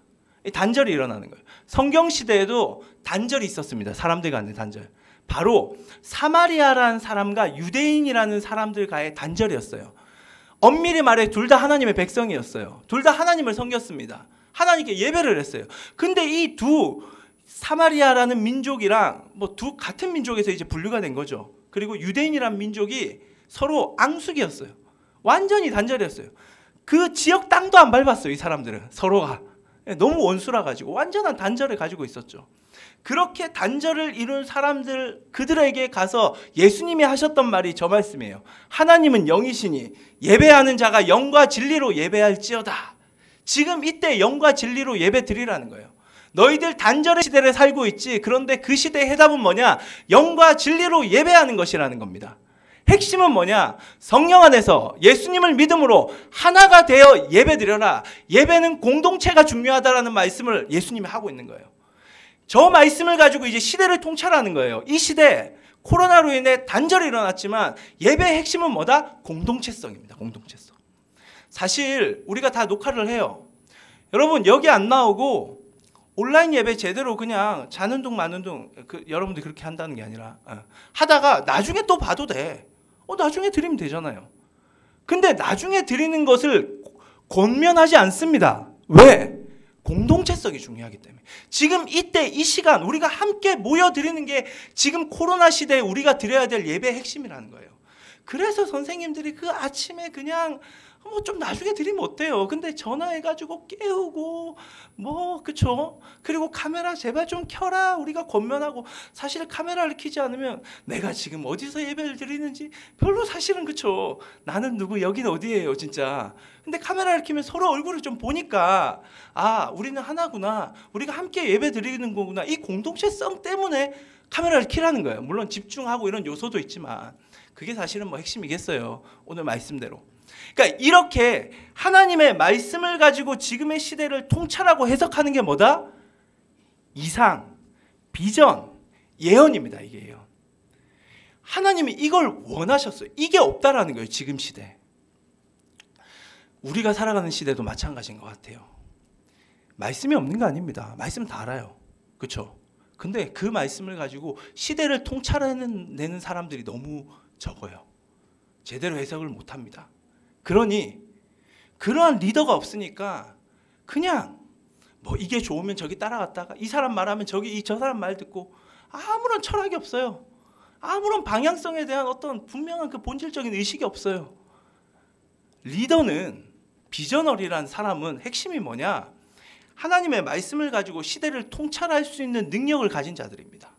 단절이 일어나는 거예요. 성경 시대에도 단절이 있었습니다. 사람들 간의 단절. 바로 사마리아라는 사람과 유대인이라는 사람들과의 단절이었어요. 엄밀히 말해 둘 다 하나님의 백성이었어요. 둘 다 하나님을 섬겼습니다. 하나님께 예배를 했어요. 근데 이 두 사마리아라는 민족이랑 두 같은 민족에서 이제 분류가 된 거죠. 그리고 유대인이라는 민족이 서로 앙숙이었어요. 완전히 단절이었어요. 그 지역 땅도 안 밟았어요. 이 사람들은 서로가 너무 원수라 가지고 완전한 단절을 가지고 있었죠. 그렇게 단절을 이룬 사람들 그들에게 가서 예수님이 하셨던 말이 저 말씀이에요. 하나님은 영이시니 예배하는 자가 영과 진리로 예배할지어다. 지금 이때 영과 진리로 예배 드리라는 거예요. 너희들 단절의 시대를 살고 있지. 그런데 그 시대의 해답은 뭐냐? 영과 진리로 예배하는 것이라는 겁니다. 핵심은 뭐냐? 성령 안에서 예수님을 믿음으로 하나가 되어 예배드려라. 예배는 공동체가 중요하다라는 말씀을 예수님이 하고 있는 거예요. 저 말씀을 가지고 이제 시대를 통찰하는 거예요. 이 시대 코로나로 인해 단절이 일어났지만 예배의 핵심은 뭐다? 공동체성입니다. 공동체성. 사실 우리가 다 녹화를 해요. 여러분 여기 안 나오고 온라인 예배 제대로 그냥 자는 둥 마는 둥 여러분들 그렇게 한다는 게 아니라 하다가 나중에 또 봐도 돼. 나중에 드리면 되잖아요. 근데 나중에 드리는 것을 권면하지 않습니다. 왜? 공동체성이 중요하기 때문에. 지금 이때 이 시간 우리가 함께 모여 드리는 게 지금 코로나 시대에 우리가 드려야 될 예배의 핵심이라는 거예요. 그래서 선생님들이 그 아침에 그냥 좀 나중에 드리면 어때요? 근데 전화해가지고 깨우고 그쵸? 그리고 카메라 제발 좀 켜라 우리가 권면하고 사실 카메라를 켜지 않으면 내가 지금 어디서 예배를 드리는지 별로 사실은 그쵸? 나는 누구 여긴 어디예요 진짜. 근데 카메라를 켜면 서로 얼굴을 좀 보니까 우리는 하나구나. 우리가 함께 예배 드리는 거구나. 이 공동체성 때문에 카메라를 켜라는 거예요. 물론 집중하고 이런 요소도 있지만 그게 사실은 핵심이겠어요. 오늘 말씀대로. 그러니까 이렇게 하나님의 말씀을 가지고 지금의 시대를 통찰하고 해석하는 게 뭐다? 이상, 비전, 예언입니다. 이게 예언. 하나님이 이걸 원하셨어요. 이게 없다라는 거예요. 지금 시대. 우리가 살아가는 시대도 마찬가지인 것 같아요. 말씀이 없는 거 아닙니다. 말씀 다 알아요. 그렇죠? 근데 그 말씀을 가지고 시대를 통찰해내는 사람들이 너무 적어요. 제대로 해석을 못합니다. 그러니 그러한 리더가 없으니까 그냥 이게 좋으면 저기 따라갔다가 이 사람 말하면 저 사람 말 듣고 아무런 철학이 없어요. 아무런 방향성에 대한 어떤 분명한 그 본질적인 의식이 없어요. 리더는 비저널이라는 사람은 핵심이 뭐냐? 하나님의 말씀을 가지고 시대를 통찰할 수 있는 능력을 가진 자들입니다.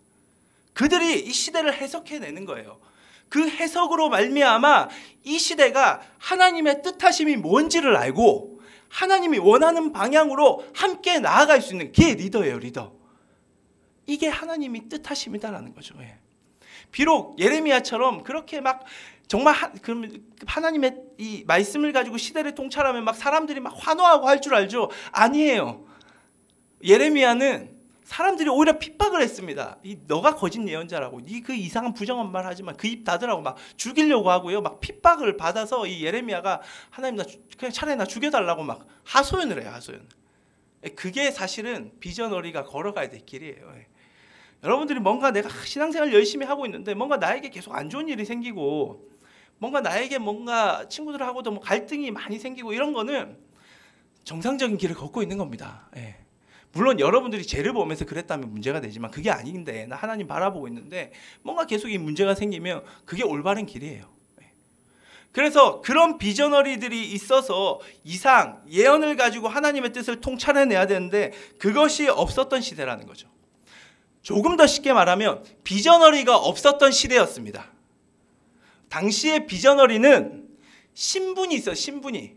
그들이 이 시대를 해석해내는 거예요. 그 해석으로 말미암아 이 시대가 하나님의 뜻하심이 뭔지를 알고 하나님이 원하는 방향으로 함께 나아갈 수 있는 게 리더예요. 리더. 이게 하나님이 뜻하심이다라는 거죠. 비록 예레미야처럼 그렇게 정말 하나님의 이 말씀을 가지고 시대를 통찰하면 사람들이 환호하고 할 줄 알죠? 아니에요. 예레미야는 사람들이 오히려 핍박을 했습니다. 너가 거짓 예언자라고, 네 그 이상한 부정한 말 하지 마, 그 입 닫으라고 죽이려고 하고요. 핍박을 받아서 이 예레미야가 하나님 그냥 차라리 나 죽여달라고 하소연을 해요. 하소연. 그게 사실은 비전어리가 걸어가야 될 길이에요. 여러분들이 뭔가 내가 신앙생활 열심히 하고 있는데 뭔가 나에게 계속 안 좋은 일이 생기고 뭔가 나에게 뭔가 친구들하고도 갈등이 많이 생기고 이런 거는 정상적인 길을 걷고 있는 겁니다. 물론 여러분들이 죄를 보면서 그랬다면 문제가 되지만 그게 아닌데 나 하나님 바라보고 있는데 뭔가 계속 이 문제가 생기면 그게 올바른 길이에요. 그래서 그런 비저너리들이 있어서 이상, 예언을 가지고 하나님의 뜻을 통찰해내야 되는데 그것이 없었던 시대라는 거죠. 조금 더 쉽게 말하면 비저너리가 없었던 시대였습니다. 당시의 비저너리는 신분이 있어요. 신분이.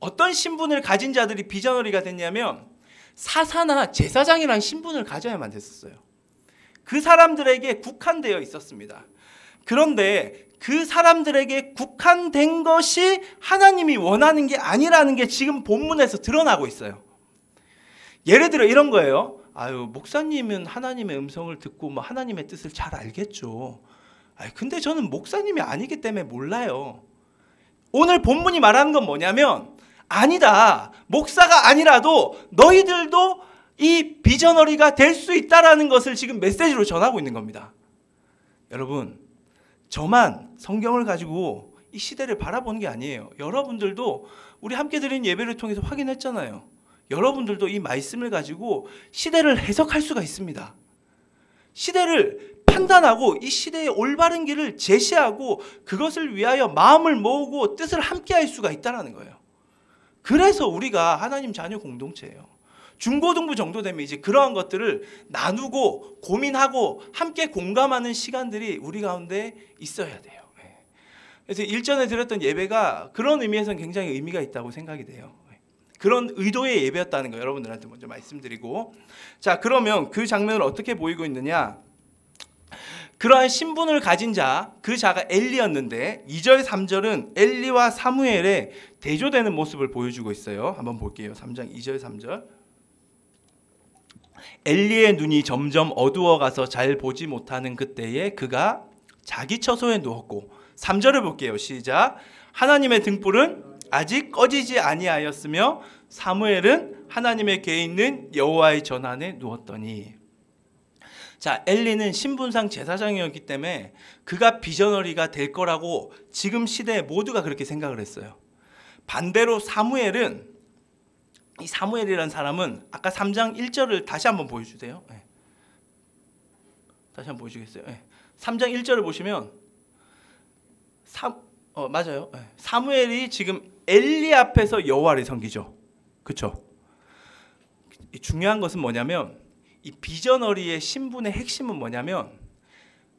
어떤 신분을 가진 자들이 비저너리가 됐냐면 사사나 제사장이라는 신분을 가져야만 됐었어요. 그 사람들에게 국한되어 있었습니다. 그런데 그 사람들에게 국한된 것이 하나님이 원하는 게 아니라는 게 지금 본문에서 드러나고 있어요. 예를 들어 이런 거예요. 아유, 목사님은 하나님의 음성을 듣고 뭐 하나님의 뜻을 잘 알겠죠. 근데 저는 목사님이 아니기 때문에 몰라요. 오늘 본문이 말하는 건 뭐냐면, 아니다, 목사가 아니라도 너희들도 이 비저너리가 될 수 있다라는 것을 지금 메시지로 전하고 있는 겁니다. 여러분, 저만 성경을 가지고 이 시대를 바라보는 게 아니에요. 여러분들도 우리 함께 드린 예배를 통해서 확인했잖아요. 여러분들도 이 말씀을 가지고 시대를 해석할 수가 있습니다. 시대를 판단하고 이 시대의 올바른 길을 제시하고 그것을 위하여 마음을 모으고 뜻을 함께 할 수가 있다는 거예요. 그래서 우리가 하나님 자녀 공동체예요. 중고등부 정도 되면 이제 그러한 것들을 나누고 고민하고 함께 공감하는 시간들이 우리 가운데 있어야 돼요. 그래서 일전에 드렸던 예배가 그런 의미에서는 굉장히 의미가 있다고 생각이 돼요. 그런 의도의 예배였다는 거 여러분들한테 먼저 말씀드리고, 자, 그러면 그 장면을 어떻게 보이고 있느냐? 그러한 신분을 가진 자, 그 자가 엘리였는데 2절 3절은 엘리와 사무엘의 대조되는 모습을 보여주고 있어요. 한번 볼게요. 3장 2절 3절. 엘리의 눈이 점점 어두워가서 잘 보지 못하는 그때에 그가 자기 처소에 누웠고, 3절을 볼게요. 시작. 하나님의 등불은 아직 꺼지지 아니하였으며 사무엘은 하나님의 궤에 있는 여호와의 전안에 누웠더니. 자, 엘리는 신분상 제사장이었기 때문에 그가 비저너리가 될 거라고 지금 시대에 모두가 그렇게 생각을 했어요. 반대로 사무엘은, 이 사무엘이라는 사람은 아까 3장 1절을 다시 한번 보여주세요. 네. 다시 한번 보여주겠어요? 네. 3장 1절을 보시면 맞아요. 네. 사무엘이 지금 엘리 앞에서 여호와를 섬기죠. 그렇죠? 중요한 것은 뭐냐면, 이 비저너리의 신분의 핵심은 뭐냐면,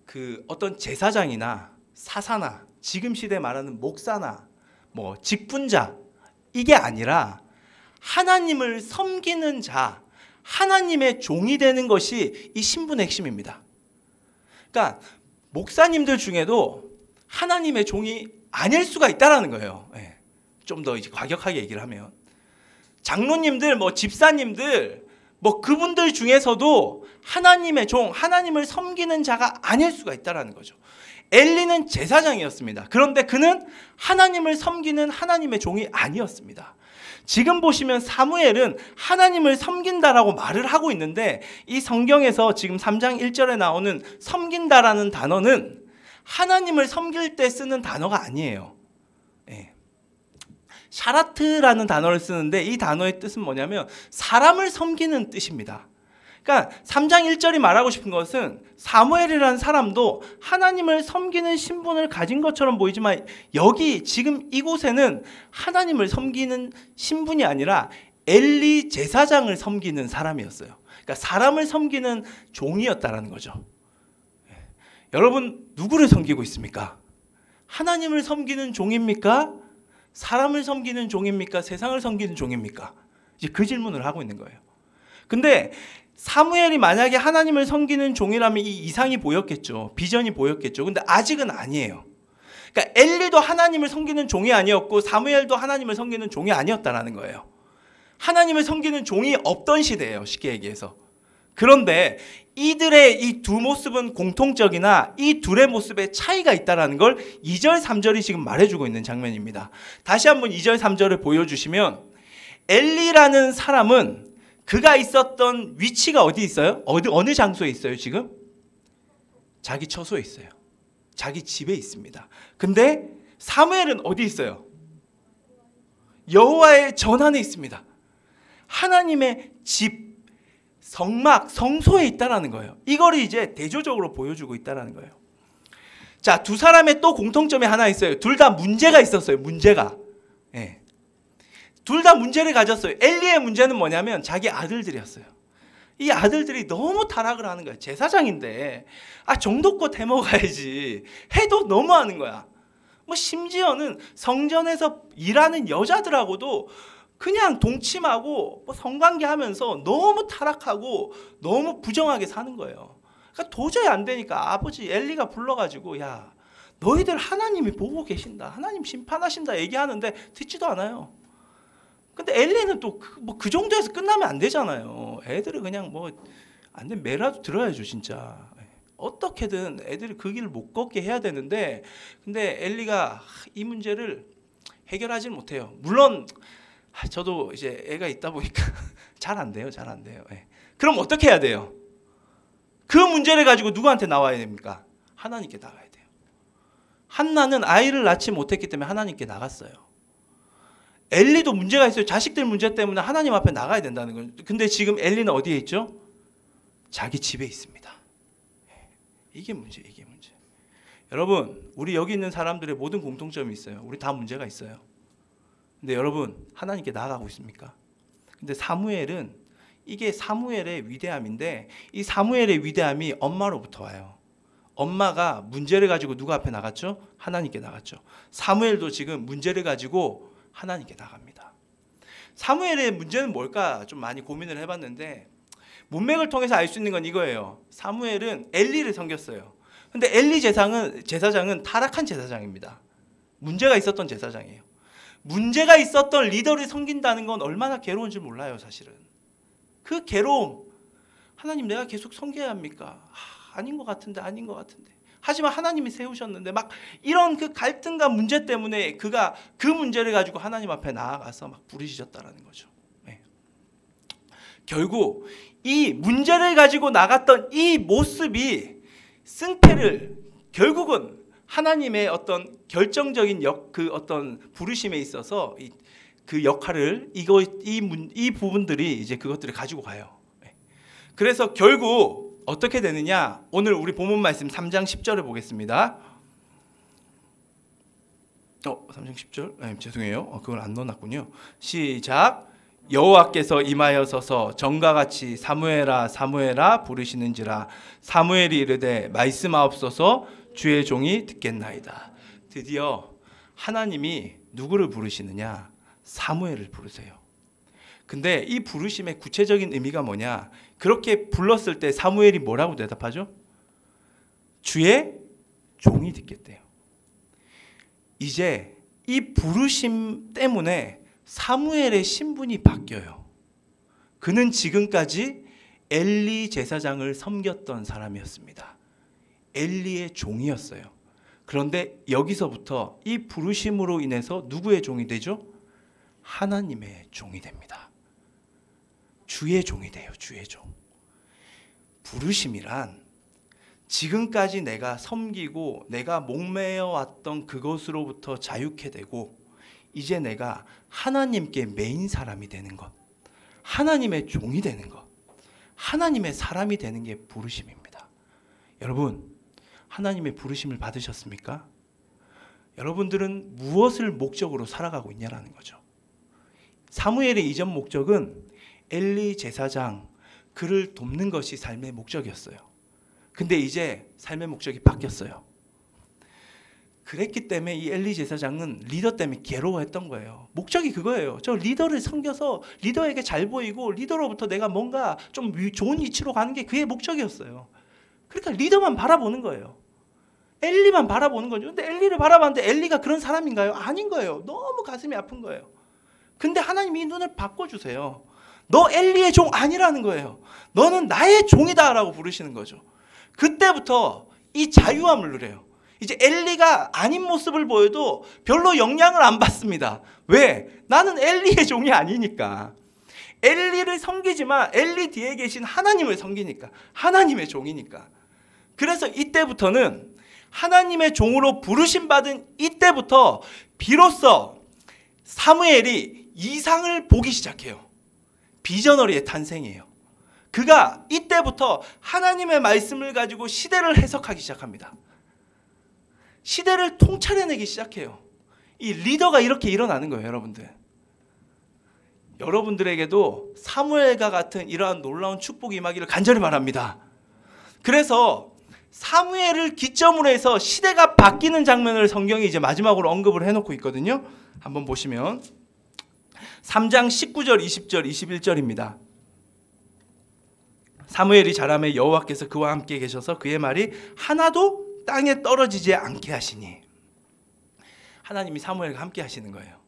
그 어떤 제사장이나 사사나 지금 시대에 말하는 목사나 뭐 직분자, 이게 아니라 하나님을 섬기는 자, 하나님의 종이 되는 것이 이 신분의 핵심입니다. 그러니까 목사님들 중에도 하나님의 종이 아닐 수가 있다라는 거예요. 네. 좀 더 이제 과격하게 얘기를 하면, 장로님들, 뭐 집사님들, 뭐 그분들 중에서도 하나님의 종, 하나님을 섬기는 자가 아닐 수가 있다라는 거죠. 엘리는 제사장이었습니다. 그런데 그는 하나님을 섬기는 하나님의 종이 아니었습니다. 지금 보시면 사무엘은 하나님을 섬긴다라고 말을 하고 있는데, 이 성경에서 지금 3장 1절에 나오는 섬긴다라는 단어는 하나님을 섬길 때 쓰는 단어가 아니에요. 네. 샤라트라는 단어를 쓰는데 이 단어의 뜻은 뭐냐면 사람을 섬기는 뜻입니다. 그러니까 3장 1절이 말하고 싶은 것은 사무엘이라는 사람도 하나님을 섬기는 신분을 가진 것처럼 보이지만, 여기 지금 이곳에는 하나님을 섬기는 신분이 아니라 엘리 제사장을 섬기는 사람이었어요. 그러니까 사람을 섬기는 종이었다라는 거죠. 여러분, 누구를 섬기고 있습니까? 하나님을 섬기는 종입니까? 사람을 섬기는 종입니까? 세상을 섬기는 종입니까? 이제 그 질문을 하고 있는 거예요. 근데 사무엘이 만약에 하나님을 섬기는 종이라면 이 이상이 보였겠죠. 비전이 보였겠죠. 근데 아직은 아니에요. 그러니까 엘리도 하나님을 섬기는 종이 아니었고 사무엘도 하나님을 섬기는 종이 아니었다라는 거예요. 하나님을 섬기는 종이 없던 시대예요, 쉽게 얘기해서. 그런데 이들의 이 두 모습은 공통적이나 이 둘의 모습에 차이가 있다는 걸 2절 3절이 지금 말해주고 있는 장면입니다. 다시 한번 2절 3절을 보여주시면, 엘리라는 사람은 그가 있었던 위치가 어디 있어요? 어느 장소에 있어요 지금? 자기 처소에 있어요. 자기 집에 있습니다. 근데 사무엘은 어디 있어요? 여호와의 전안에 있습니다. 하나님의 집, 성막, 성소에 있다라는 거예요. 이거를 이제 대조적으로 보여주고 있다라는 거예요. 자, 두 사람의 또 공통점이 하나 있어요. 둘 다 문제가 있었어요. 문제가. 예. 둘 다 문제를 가졌어요. 엘리의 문제는 뭐냐면 자기 아들들이었어요. 이 아들들이 너무 타락을 하는 거예요. 제사장인데 정도껏 해먹어야지 해도 너무하는 거야. 뭐 심지어는 성전에서 일하는 여자들하고도 그냥 동침하고 뭐 성관계하면서 너무 타락하고 너무 부정하게 사는 거예요. 그러니까 도저히 안 되니까 아버지 엘리가 불러가지고 야 너희들 하나님이 보고 계신다, 하나님 심판하신다 얘기하는데 듣지도 않아요. 근데 엘리는 또 그 정도에서 끝나면 안 되잖아요. 애들은 그냥 뭐 안 되면 매라도 들어야죠 진짜. 어떻게든 애들이 그 길을 못 걷게 해야 되는데 근데 엘리가 이 문제를 해결하지는 못해요. 물론 저도 이제 애가 있다 보니까 잘 안 돼요. 잘 안 돼요. 그럼 어떻게 해야 돼요? 그 문제를 가지고 누구한테 나와야 됩니까? 하나님께 나가야 돼요. 한나는 아이를 낳지 못했기 때문에 하나님께 나갔어요. 엘리도 문제가 있어요. 자식들 문제 때문에 하나님 앞에 나가야 된다는 거예요. 근데 지금 엘리는 어디에 있죠? 자기 집에 있습니다. 이게 문제, 이게 문제. 여러분, 우리 여기 있는 사람들의 모든 공통점이 있어요. 우리 다 문제가 있어요. 근데 여러분, 하나님께 나아가고 있습니까? 근데 사무엘은 이게 사무엘의 위대함인데 이 사무엘의 위대함이 엄마로부터 와요. 엄마가 문제를 가지고 누구 앞에 나갔죠? 하나님께 나갔죠. 사무엘도 지금 문제를 가지고 하나님께 나갑니다. 사무엘의 문제는 뭘까 좀 많이 고민을 해봤는데 문맥을 통해서 알 수 있는 건 이거예요. 사무엘은 엘리를 섬겼어요. 근데 엘리 제사장은 타락한 제사장입니다. 문제가 있었던 제사장이에요. 문제가 있었던 리더를 섬긴다는 건 얼마나 괴로운지 몰라요, 사실은. 그 괴로움, 하나님 내가 계속 섬겨야 합니까? 아닌 것 같은데, 아닌 것 같은데. 하지만 하나님이 세우셨는데 막 이런 그 갈등과 문제 때문에 그가 그 문제를 가지고 하나님 앞에 나아가서 막 부르짖었다라는 거죠. 네. 결국 이 문제를 가지고 나갔던 이 모습이 승패를 결국은 하나님의 어떤 결정적인 그 어떤 부르심에 있어서 그 역할을 이 부분들이 이제 그것들을 가지고 가요. 그래서 결국 어떻게 되느냐? 오늘 우리 본문 말씀 3장 10절을 보겠습니다. 3장 10절? 네, 죄송해요. 그걸 안 넣어놨군요. 시작. 여호와께서 임하여서서 전과 같이 사무엘아 사무엘아 부르시는지라 사무엘이 이르되 말씀하옵소서 주의 종이 듣겠나이다. 드디어 하나님이 누구를 부르시느냐? 사무엘을 부르세요. 근데 이 부르심의 구체적인 의미가 뭐냐? 그렇게 불렀을 때 사무엘이 뭐라고 대답하죠? 주의 종이 듣겠대요. 이제 이 부르심 때문에 사무엘의 신분이 바뀌어요. 그는 지금까지 엘리 제사장을 섬겼던 사람이었습니다. 엘리의 종이었어요. 그런데 여기서부터 이 부르심으로 인해서 누구의 종이 되죠? 하나님의 종이 됩니다. 주의 종이 돼요. 주의 종. 부르심이란 지금까지 내가 섬기고 내가 목매어 왔던 그것으로부터 자유케 되고 이제 내가 하나님께 매인 사람이 되는 것, 하나님의 종이 되는 것, 하나님의 사람이 되는 게 부르심입니다. 여러분, 하나님의 부르심을 받으셨습니까? 여러분들은 무엇을 목적으로 살아가고 있냐라는 거죠. 사무엘의 이전 목적은 엘리 제사장, 그를 돕는 것이 삶의 목적이었어요. 근데 이제 삶의 목적이 바뀌었어요. 그랬기 때문에 이 엘리 제사장은 리더 때문에 괴로워했던 거예요. 목적이 그거예요. 저 리더를 섬겨서 리더에게 잘 보이고 리더로부터 내가 뭔가 좀 좋은 위치로 가는 게 그의 목적이었어요. 그러니까 리더만 바라보는 거예요. 엘리만 바라보는 거죠. 근데 엘리를 바라봤는데 엘리가 그런 사람인가요? 아닌 거예요. 너무 가슴이 아픈 거예요. 근데 하나님이 이 눈을 바꿔주세요. 너 엘리의 종 아니라는 거예요. 너는 나의 종이다라고 부르시는 거죠. 그때부터 이 자유함을 누려요. 이제 엘리가 아닌 모습을 보여도 별로 영향을 안 받습니다. 왜? 나는 엘리의 종이 아니니까. 엘리를 섬기지만 엘리 뒤에 계신 하나님을 섬기니까. 하나님의 종이니까. 그래서 이때부터는 하나님의 종으로 부르심받은 이때부터 비로소 사무엘이 이상을 보기 시작해요. 비저너리의 탄생이에요. 그가 이때부터 하나님의 말씀을 가지고 시대를 해석하기 시작합니다. 시대를 통찰해내기 시작해요. 이 리더가 이렇게 일어나는 거예요, 여러분들. 여러분들에게도 사무엘과 같은 이러한 놀라운 축복이 임하기를 간절히 바랍니다. 그래서 사무엘을 기점으로 해서 시대가 바뀌는 장면을 성경이 이제 마지막으로 언급을 해놓고 있거든요. 한번 보시면 3장 19절, 20절, 21절입니다. 사무엘이 자라매 여호와께서 그와 함께 계셔서 그의 말이 하나도 땅에 떨어지지 않게 하시니. 하나님이 사무엘과 함께 하시는 거예요.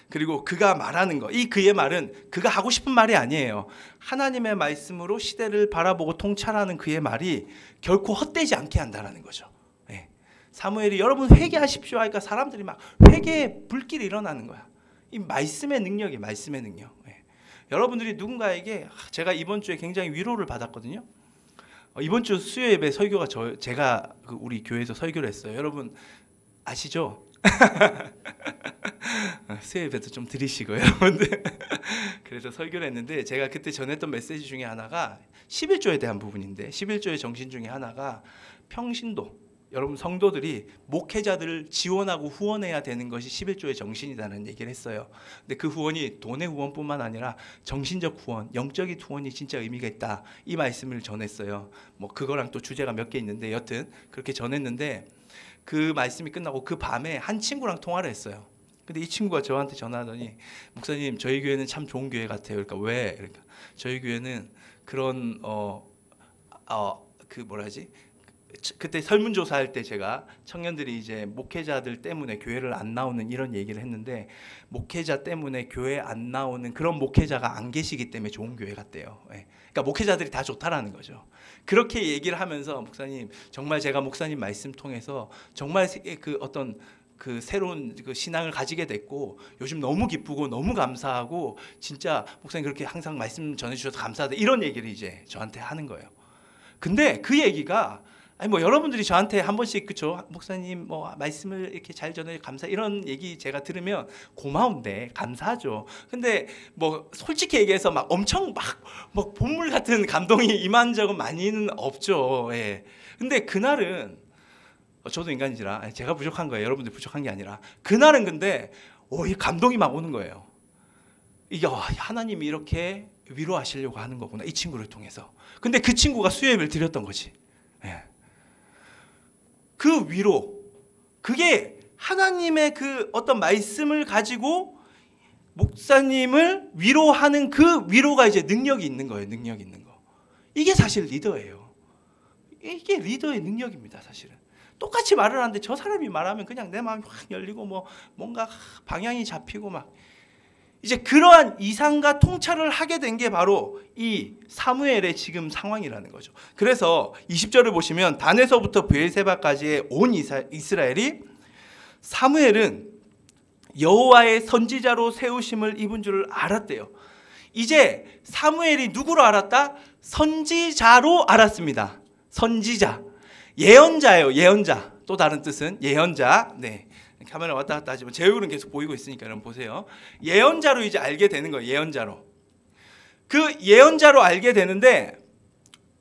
그리고 그가 말하는 거, 이 그의 말은 그가 하고 싶은 말이 아니에요. 하나님의 말씀으로 시대를 바라보고 통찰하는 그의 말이 결코 헛되지 않게 한다는 거죠. 네. 사무엘이 여러분 회개하십시오 하니까 사람들이 막 회개의 불길이 일어나는 거야. 이 말씀의 능력이 말씀의 능력. 네. 여러분들이 누군가에게 제가 이번 주에 굉장히 위로를 받았거든요. 이번 주 수요 예배 설교가 제가 우리 교회에서 설교를 했어요. 여러분 아시죠? 수요 예배도 좀 드리시고요, 여러분들. 그래서 설교를 했는데 제가 그때 전했던 메시지 중에 하나가 11조에 대한 부분인데 11조의 정신 중에 하나가 평신도, 여러분 성도들이 목회자들을 지원하고 후원해야 되는 것이 11조의 정신이라는 얘기를 했어요. 근데 그 후원이 돈의 후원뿐만 아니라 정신적 후원, 영적인 후원이 진짜 의미가 있다, 이 말씀을 전했어요. 뭐 그거랑 또 주제가 몇 개 있는데 여튼 그렇게 전했는데 그 말씀이 끝나고 그 밤에 한 친구랑 통화를 했어요. 근데 이 친구가 저한테 전화하더니 목사님 저희 교회는 참 좋은 교회 같아요. 그러니까 왜? 그러니까 저희 교회는 그런 그 뭐라 하지? 그때 설문조사할 때 제가 청년들이 이제 목회자들 때문에 교회를 안 나오는 이런 얘기를 했는데 목회자 때문에 교회 안 나오는 그런 목회자가 안 계시기 때문에 좋은 교회 같대요. 예. 그러니까 목회자들이 다 좋다라는 거죠. 그렇게 얘기를 하면서 목사님 정말 제가 목사님 말씀 통해서 정말 그 어떤 그 새로운 그 신앙을 가지게 됐고 요즘 너무 기쁘고 너무 감사하고 진짜 목사님 그렇게 항상 말씀 전해주셔서 감사하다, 이런 얘기를 이제 저한테 하는 거예요. 근데 그 얘기가 아니 뭐 여러분들이 저한테 한 번씩 그쵸 목사님 뭐 말씀을 이렇게 잘 전해 감사, 이런 얘기 제가 들으면 고마운데 감사하죠. 근데 뭐 솔직히 얘기해서 막 엄청 막 본물 같은 감동이 임한 적은 많이는 없죠. 예. 근데 그날은 저도 인간이지라 제가 부족한 거예요. 여러분들 부족한 게 아니라 그날은 근데 이 감동이 막 오는 거예요. 이게 하나님이 이렇게 위로하시려고 하는 거구나, 이 친구를 통해서. 근데 그 친구가 수요예배를 드렸던 거지. 예. 그 위로, 그게 하나님의 그 어떤 말씀을 가지고 목사님을 위로하는 그 위로가 이제 능력이 있는 거예요. 능력이 있는 거. 이게 사실 리더예요. 이게 리더의 능력입니다. 사실은. 똑같이 말을 하는데 저 사람이 말하면 그냥 내 마음이 확 열리고 뭐 뭔가 방향이 잡히고 막 이제 그러한 이상과 통찰을 하게 된 게 바로 이 사무엘의 지금 상황이라는 거죠. 그래서 20절을 보시면 단에서부터 브엘세바까지의 온 이스라엘이 사무엘은 여호와의 선지자로 세우심을 입은 줄을 알았대요. 이제 사무엘이 누구로 알았다? 선지자로 알았습니다. 선지자, 예언자예요. 예언자. 또 다른 뜻은 예언자. 네. 카메라 왔다 갔다 하지만 제 얼굴은 계속 보이고 있으니까 여러분 보세요. 예언자로 이제 알게 되는 거예요. 예언자로. 그 예언자로 알게 되는데,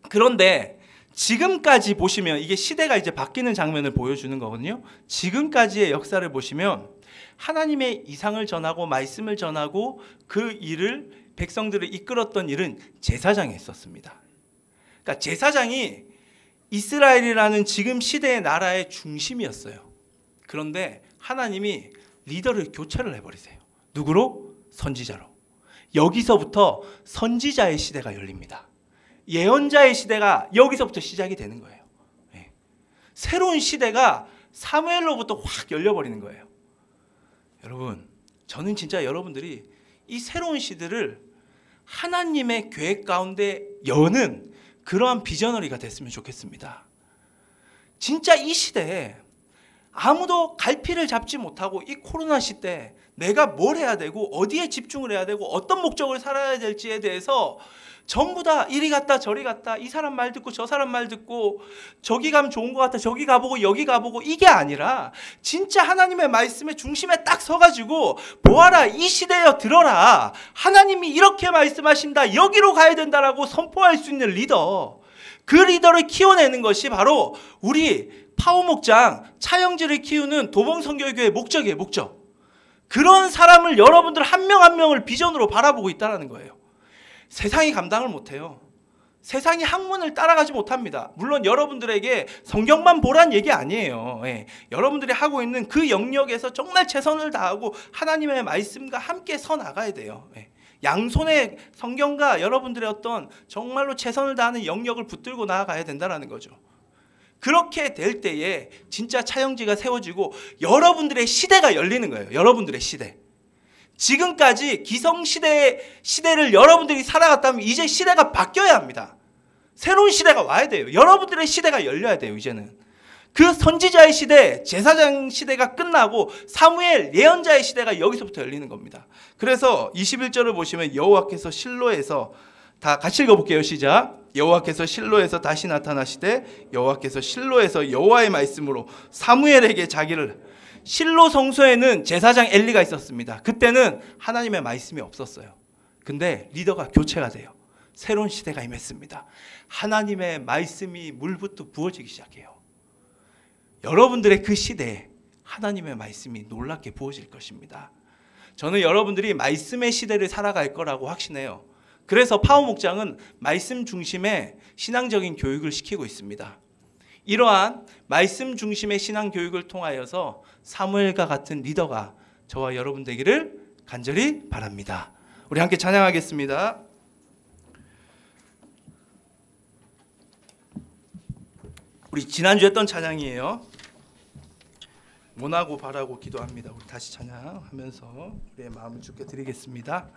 그런데 지금까지 보시면 이게 시대가 이제 바뀌는 장면을 보여주는 거거든요. 지금까지의 역사를 보시면 하나님의 이상을 전하고 말씀을 전하고 그 일을 백성들을 이끌었던 일은 제사장이 했었습니다. 그러니까 제사장이 이스라엘이라는 지금 시대의 나라의 중심이었어요. 그런데 하나님이 리더를 교체를 해버리세요. 누구로? 선지자로. 여기서부터 선지자의 시대가 열립니다. 예언자의 시대가 여기서부터 시작이 되는 거예요. 네. 새로운 시대가 사무엘로부터 확 열려버리는 거예요. 여러분, 저는 진짜 여러분들이 이 새로운 시대를 하나님의 계획 가운데 여는 그러한 비저너리가 됐으면 좋겠습니다. 진짜 이 시대에 아무도 갈피를 잡지 못하고 이 코로나 시대에 내가 뭘 해야 되고 어디에 집중을 해야 되고 어떤 목적을 살아야 될지에 대해서 전부 다 이리 갔다 저리 갔다, 이 사람 말 듣고 저 사람 말 듣고 저기 가면 좋은 것 같아 저기 가보고 여기 가보고, 이게 아니라 진짜 하나님의 말씀의 중심에 딱 서가지고 보아라 이 시대여 들어라, 하나님이 이렇게 말씀하신다, 여기로 가야 된다라고 선포할 수 있는 리더, 그 리더를 키워내는 것이 바로 우리 파워목장 차영지를 키우는 도봉성결교회의 목적이에요. 목적. 그런 사람을 여러분들 한 명 한 명을 비전으로 바라보고 있다는 거예요. 세상이 감당을 못해요. 세상이 학문을 따라가지 못합니다. 물론 여러분들에게 성경만 보란 얘기 아니에요. 예. 여러분들이 하고 있는 그 영역에서 정말 최선을 다하고 하나님의 말씀과 함께 서 나가야 돼요. 예. 양손에 성경과 여러분들의 어떤 정말로 최선을 다하는 영역을 붙들고 나아가야 된다는 거죠. 그렇게 될 때에 진짜 차영지가 세워지고 여러분들의 시대가 열리는 거예요. 여러분들의 시대. 지금까지 기성시대를 여러분들이 살아갔다면 이제 시대가 바뀌어야 합니다. 새로운 시대가 와야 돼요. 여러분들의 시대가 열려야 돼요. 이제는 그 선지자의 시대, 제사장 시대가 끝나고 사무엘 예언자의 시대가 여기서부터 열리는 겁니다. 그래서 21절을 보시면 여호와께서 실로에서, 다 같이 읽어볼게요. 시작. 여호와께서 실로에서 다시 나타나시되 여호와께서 실로에서 여호와의 말씀으로 사무엘에게 자기를. 실로 성소에는 제사장 엘리가 있었습니다. 그때는 하나님의 말씀이 없었어요. 근데 리더가 교체가 돼요. 새로운 시대가 임했습니다. 하나님의 말씀이 물부터 부어지기 시작해요. 여러분들의 그 시대에 하나님의 말씀이 놀랍게 부어질 것입니다. 저는 여러분들이 말씀의 시대를 살아갈 거라고 확신해요. 그래서 파워 목장은 말씀 중심의 신앙적인 교육을 시키고 있습니다. 이러한 말씀 중심의 신앙 교육을 통하여서 사무엘과 같은 리더가 저와 여러분 되기를 간절히 바랍니다. 우리 함께 찬양하겠습니다. 우리 지난주에 했던 찬양이에요. 원하고 바라고 기도합니다. 우리 다시 찬양하면서 우리의 마음을 주께 드리겠습니다.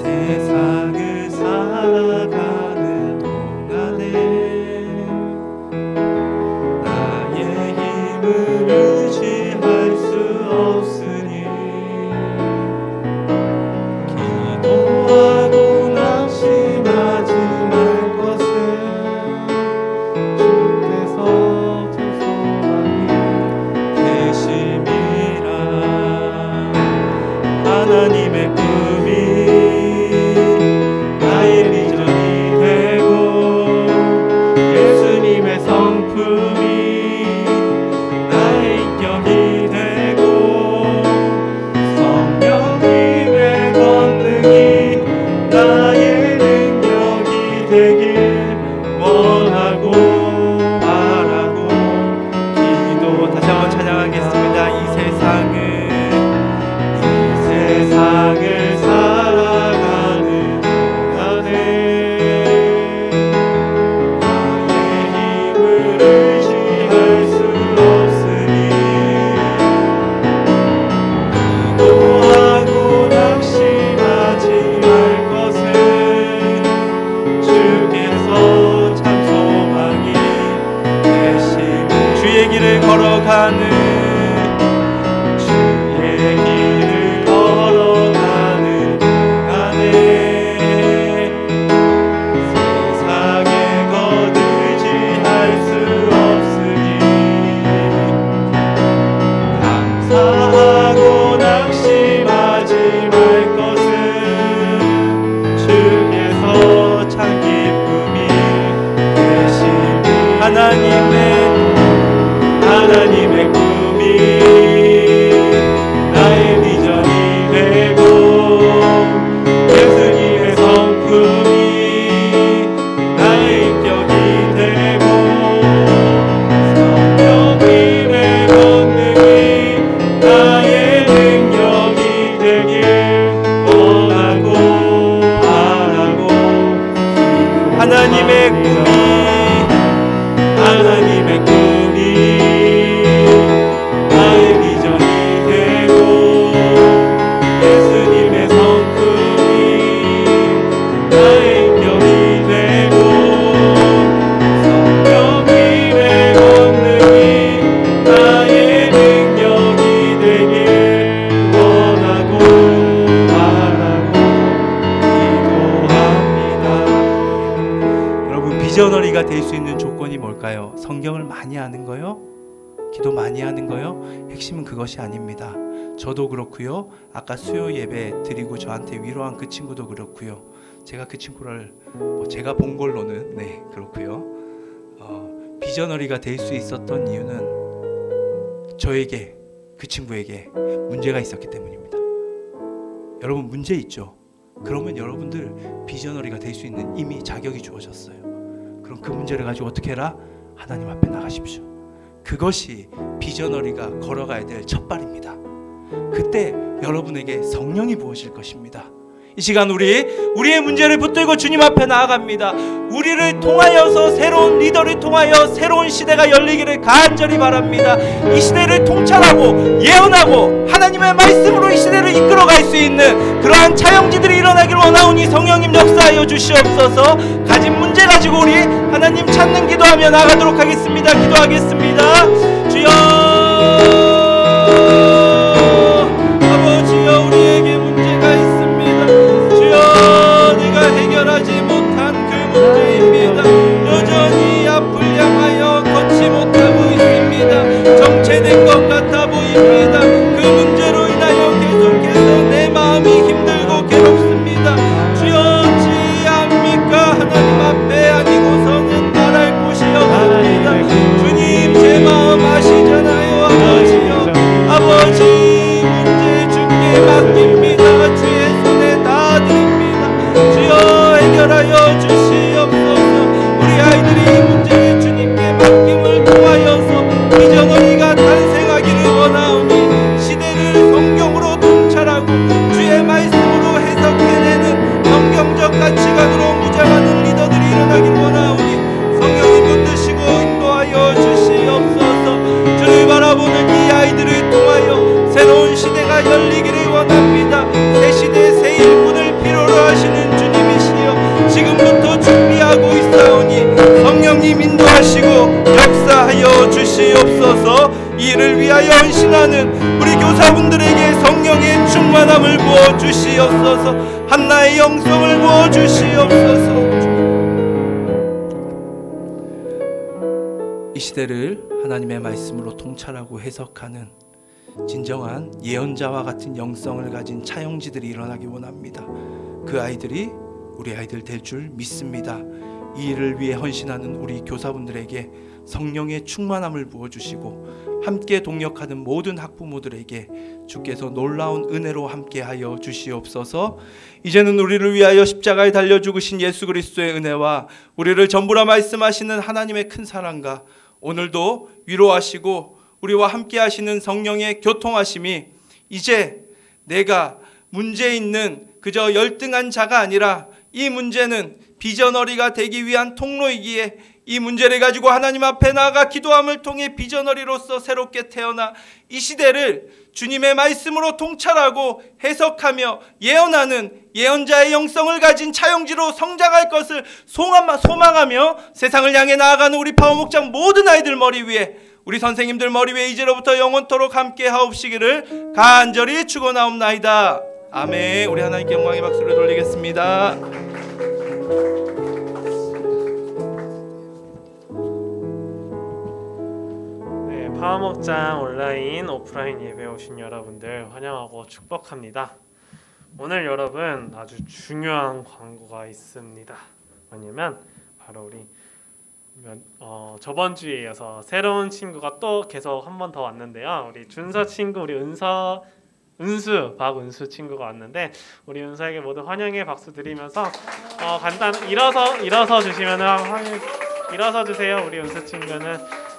세상을 살아가는 동안에 나의 힘을 의지할 수 없으니 기도하고 낙심하지 말 것을 주께서 조소하니 계심이라. 하나님의 꿈이 나의 비전이 되고 예수님의 성품이 나의 인격이 되고 성령님의 권능이 나의 능력이 되길 원하고 바라고 기도. 다시 한번 찬양하겠습니다. 이 세상을 살아가는 동안에 나의 힘을 의지할 수 없으니 기도하고 낙심하지 말 것을 주께서 참 소망이 되시니. 주의 길을 걸어가는 세상에 거들지할 수 없으니 감사하고 낙심하지 말 것을 주께서 참 기쁨이 되시니. 하나님의 꿈이 나의 비전이 되고 예수님의 성품이 나의 인격이 되고 성령님의 권능이 나의 능력이 되길 원하고 바라고 기도. 하나님의 꿈이 나의 비전이 되고 예수님의 성품이 나의 인격이 되고 성령님의 권능이 나의 능력이 되길 원하고 바라고 기도합니다. 여러분, 비저너리가 될 수 있는 조건이 뭘까요? 성경을 많이 아는 거요? 기도 많이 하는 거요? 핵심은 그것이 아닙니다. 저도 그렇고요. 아까 수요 예배 드리고 저한테 위로한 그 친구도 그렇고요. 제가 그 친구를 제가 본 걸로는 그렇고요. 비저너리가 될 수 있었던 이유는 저에게, 그 친구에게 문제가 있었기 때문입니다. 여러분 문제 있죠? 그러면 여러분들 비저너리가 될 수 있는 이미 자격이 주어졌어요. 그럼 그 문제를 가지고 어떻게 해라? 하나님 앞에 나가십시오. 그것이 비저너리가 걸어가야 될 첫발입니다. 그때 여러분에게 성령이 부어질 것입니다. 이 시간 우리의 문제를 붙들고 주님 앞에 나아갑니다. 우리를 통하여서, 새로운 리더를 통하여 새로운 시대가 열리기를 간절히 바랍니다. 이 시대를 통찰하고 예언하고 하나님의 말씀으로 이 시대를 이끌어갈 수 있는 그러한 차영지들이 일어나기를 원하오니 성령님 역사하여 주시옵소서. 가진 문제 가지고 우리 하나님 찾는 기도하며 나가도록 하겠습니다. 기도하겠습니다. 주여, 아버지여, 우리에게 문제가 있습니다. 내가 해결하지 못한 그 문제입니다. 여전히 앞을 향하여 걷지 못하고 있습니다. 정체된 것 같아 보입니다. 그 문제로 인하여 계속해서 내 마음이 힘들고 괴롭습니다. 주여, 어찌 합니까? 하나님 앞에 아니고서는 말할 곳이 없습니다. 주님, 제 마음 아시잖아요. 아버지여, 아버지, 문제 주께 맡깁니다. 주의 손에 다 드립니다. 주여, 해결하여 주시옵소서. 우리 아이들이 이 문제를 주님께 맡김을 통하여서 비저너리가 탄생하기를 원하오니 시대를 성경으로 통찰하고 주의 말씀으로 해석해내는 성경적 가치관으로 무장하는 리더들이 일어나기를 원하오니 성령이 붙드시고 인도하여 주시옵소서. 주를 바라보는 이 아이들을 통하여 새로운 시대가 열리기를 원합니다. 새 시대 새 일꾼을 필요로 하시는 주님이시여, 지금부터 준비하고 있사오니 성령님 인도하시고 역사하여 주시옵소서. 이를 위하여 헌신하는 우리 교사분들에게 성령의 충만함을 부어 주시옵소서. 한나의 영성을 부어 주시옵소서. 이 시대를 하나님의 말씀으로 통찰하고 해석하는 진정한 예언자와 같은 영성을 가진 차용지들이 일어나기 원합니다. 그 아이들이 우리 아이들 될 줄 믿습니다. 이 일을 위해 헌신하는 우리 교사분들에게 성령의 충만함을 부어주시고 함께 동역하는 모든 학부모들에게 주께서 놀라운 은혜로 함께하여 주시옵소서. 이제는 우리를 위하여 십자가에 달려 죽으신 예수 그리스도의 은혜와 우리를 전부라 말씀하시는 하나님의 큰 사랑과 오늘도 위로하시고 우리와 함께 하시는 성령의 교통하심이 이제 내가 문제 있는 그저 열등한 자가 아니라 이 문제는 비저너리가 되기 위한 통로이기에 이 문제를 가지고 하나님 앞에 나아가 기도함을 통해 비저너리로서 새롭게 태어나 이 시대를 주님의 말씀으로 통찰하고 해석하며 예언하는 예언자의 영성을 가진 차용지로 성장할 것을 소망하며 세상을 향해 나아가는 우리 파워목장 모든 아이들 머리 위에, 우리 선생님들 머리 위에 이제로부터 영원토록 함께 하옵시기를 간절히 축원하옵나이다. 아멘. 우리 하나님께 영광의 박수를 돌리겠습니다. 파워목장 온라인 오프라인 예배에 오신 여러분들 환영하고 축복합니다. 오늘 여러분 아주 중요한 광고가 있습니다. 뭐냐면 바로 우리 저번 주에 이어서 새로운 친구가 또 계속 한 번 더 왔는데요. 우리 준서 친구, 우리 박은수 친구가 왔는데 우리 은서에게 모두 환영의 박수 드리면서 간단 일어서 주시면은 일어서 주세요. 우리 은수 친구는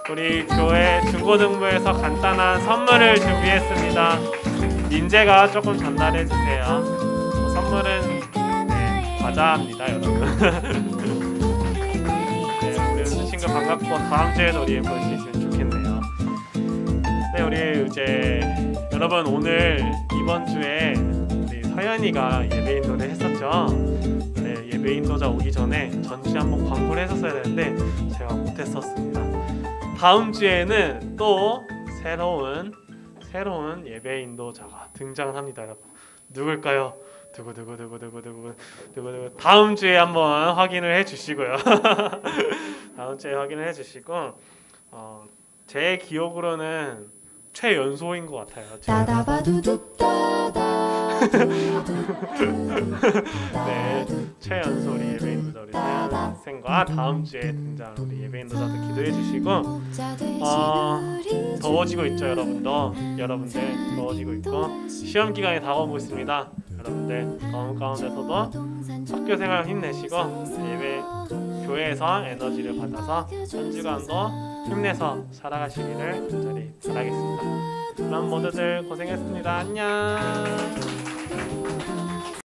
우리 교회 중고등부에서 간단한 선물을 준비했습니다. 민재가 조금 전달해 주세요. 선물은 과자입니다, 여러분. 네, 우리 은수 친구 반갑고 다음 주에도 우리 볼 수 있으면 좋겠네요. 네, 우리 이제 여러분 오늘 이번 주에 우리 서연이가 예배 인도를 했었죠. 네, 예배 인도자 오기 전에 전주에 한번 광고를 했었어야 되는데 제가 못했었습니다. 다음 주에는 또 새로운 예배 인도자가 등장을 합니다, 여러분. 누굴까요? 두구두구 다음 주에 한번 확인을 해주시고요. 다음 주에 확인을 해주시고 제 기억으로는 최연소인 것 같아요. 네, 최연소 예배 인도자 우리 학생과 다음 주에 등장 우리 예배 인도자도 기도해 주시고 더워지고 있죠. 여러분들 더워지고 있고 시험 기간이 다가오고 있습니다. 여러분들 더운 가운데서도 학교 생활 힘내시고 예배 교회에서 에너지를 받아서 한 주간도 힘내서 살아가시기를 간절히 바라겠습니다. 그럼 모두들 고생했습니다. 안녕.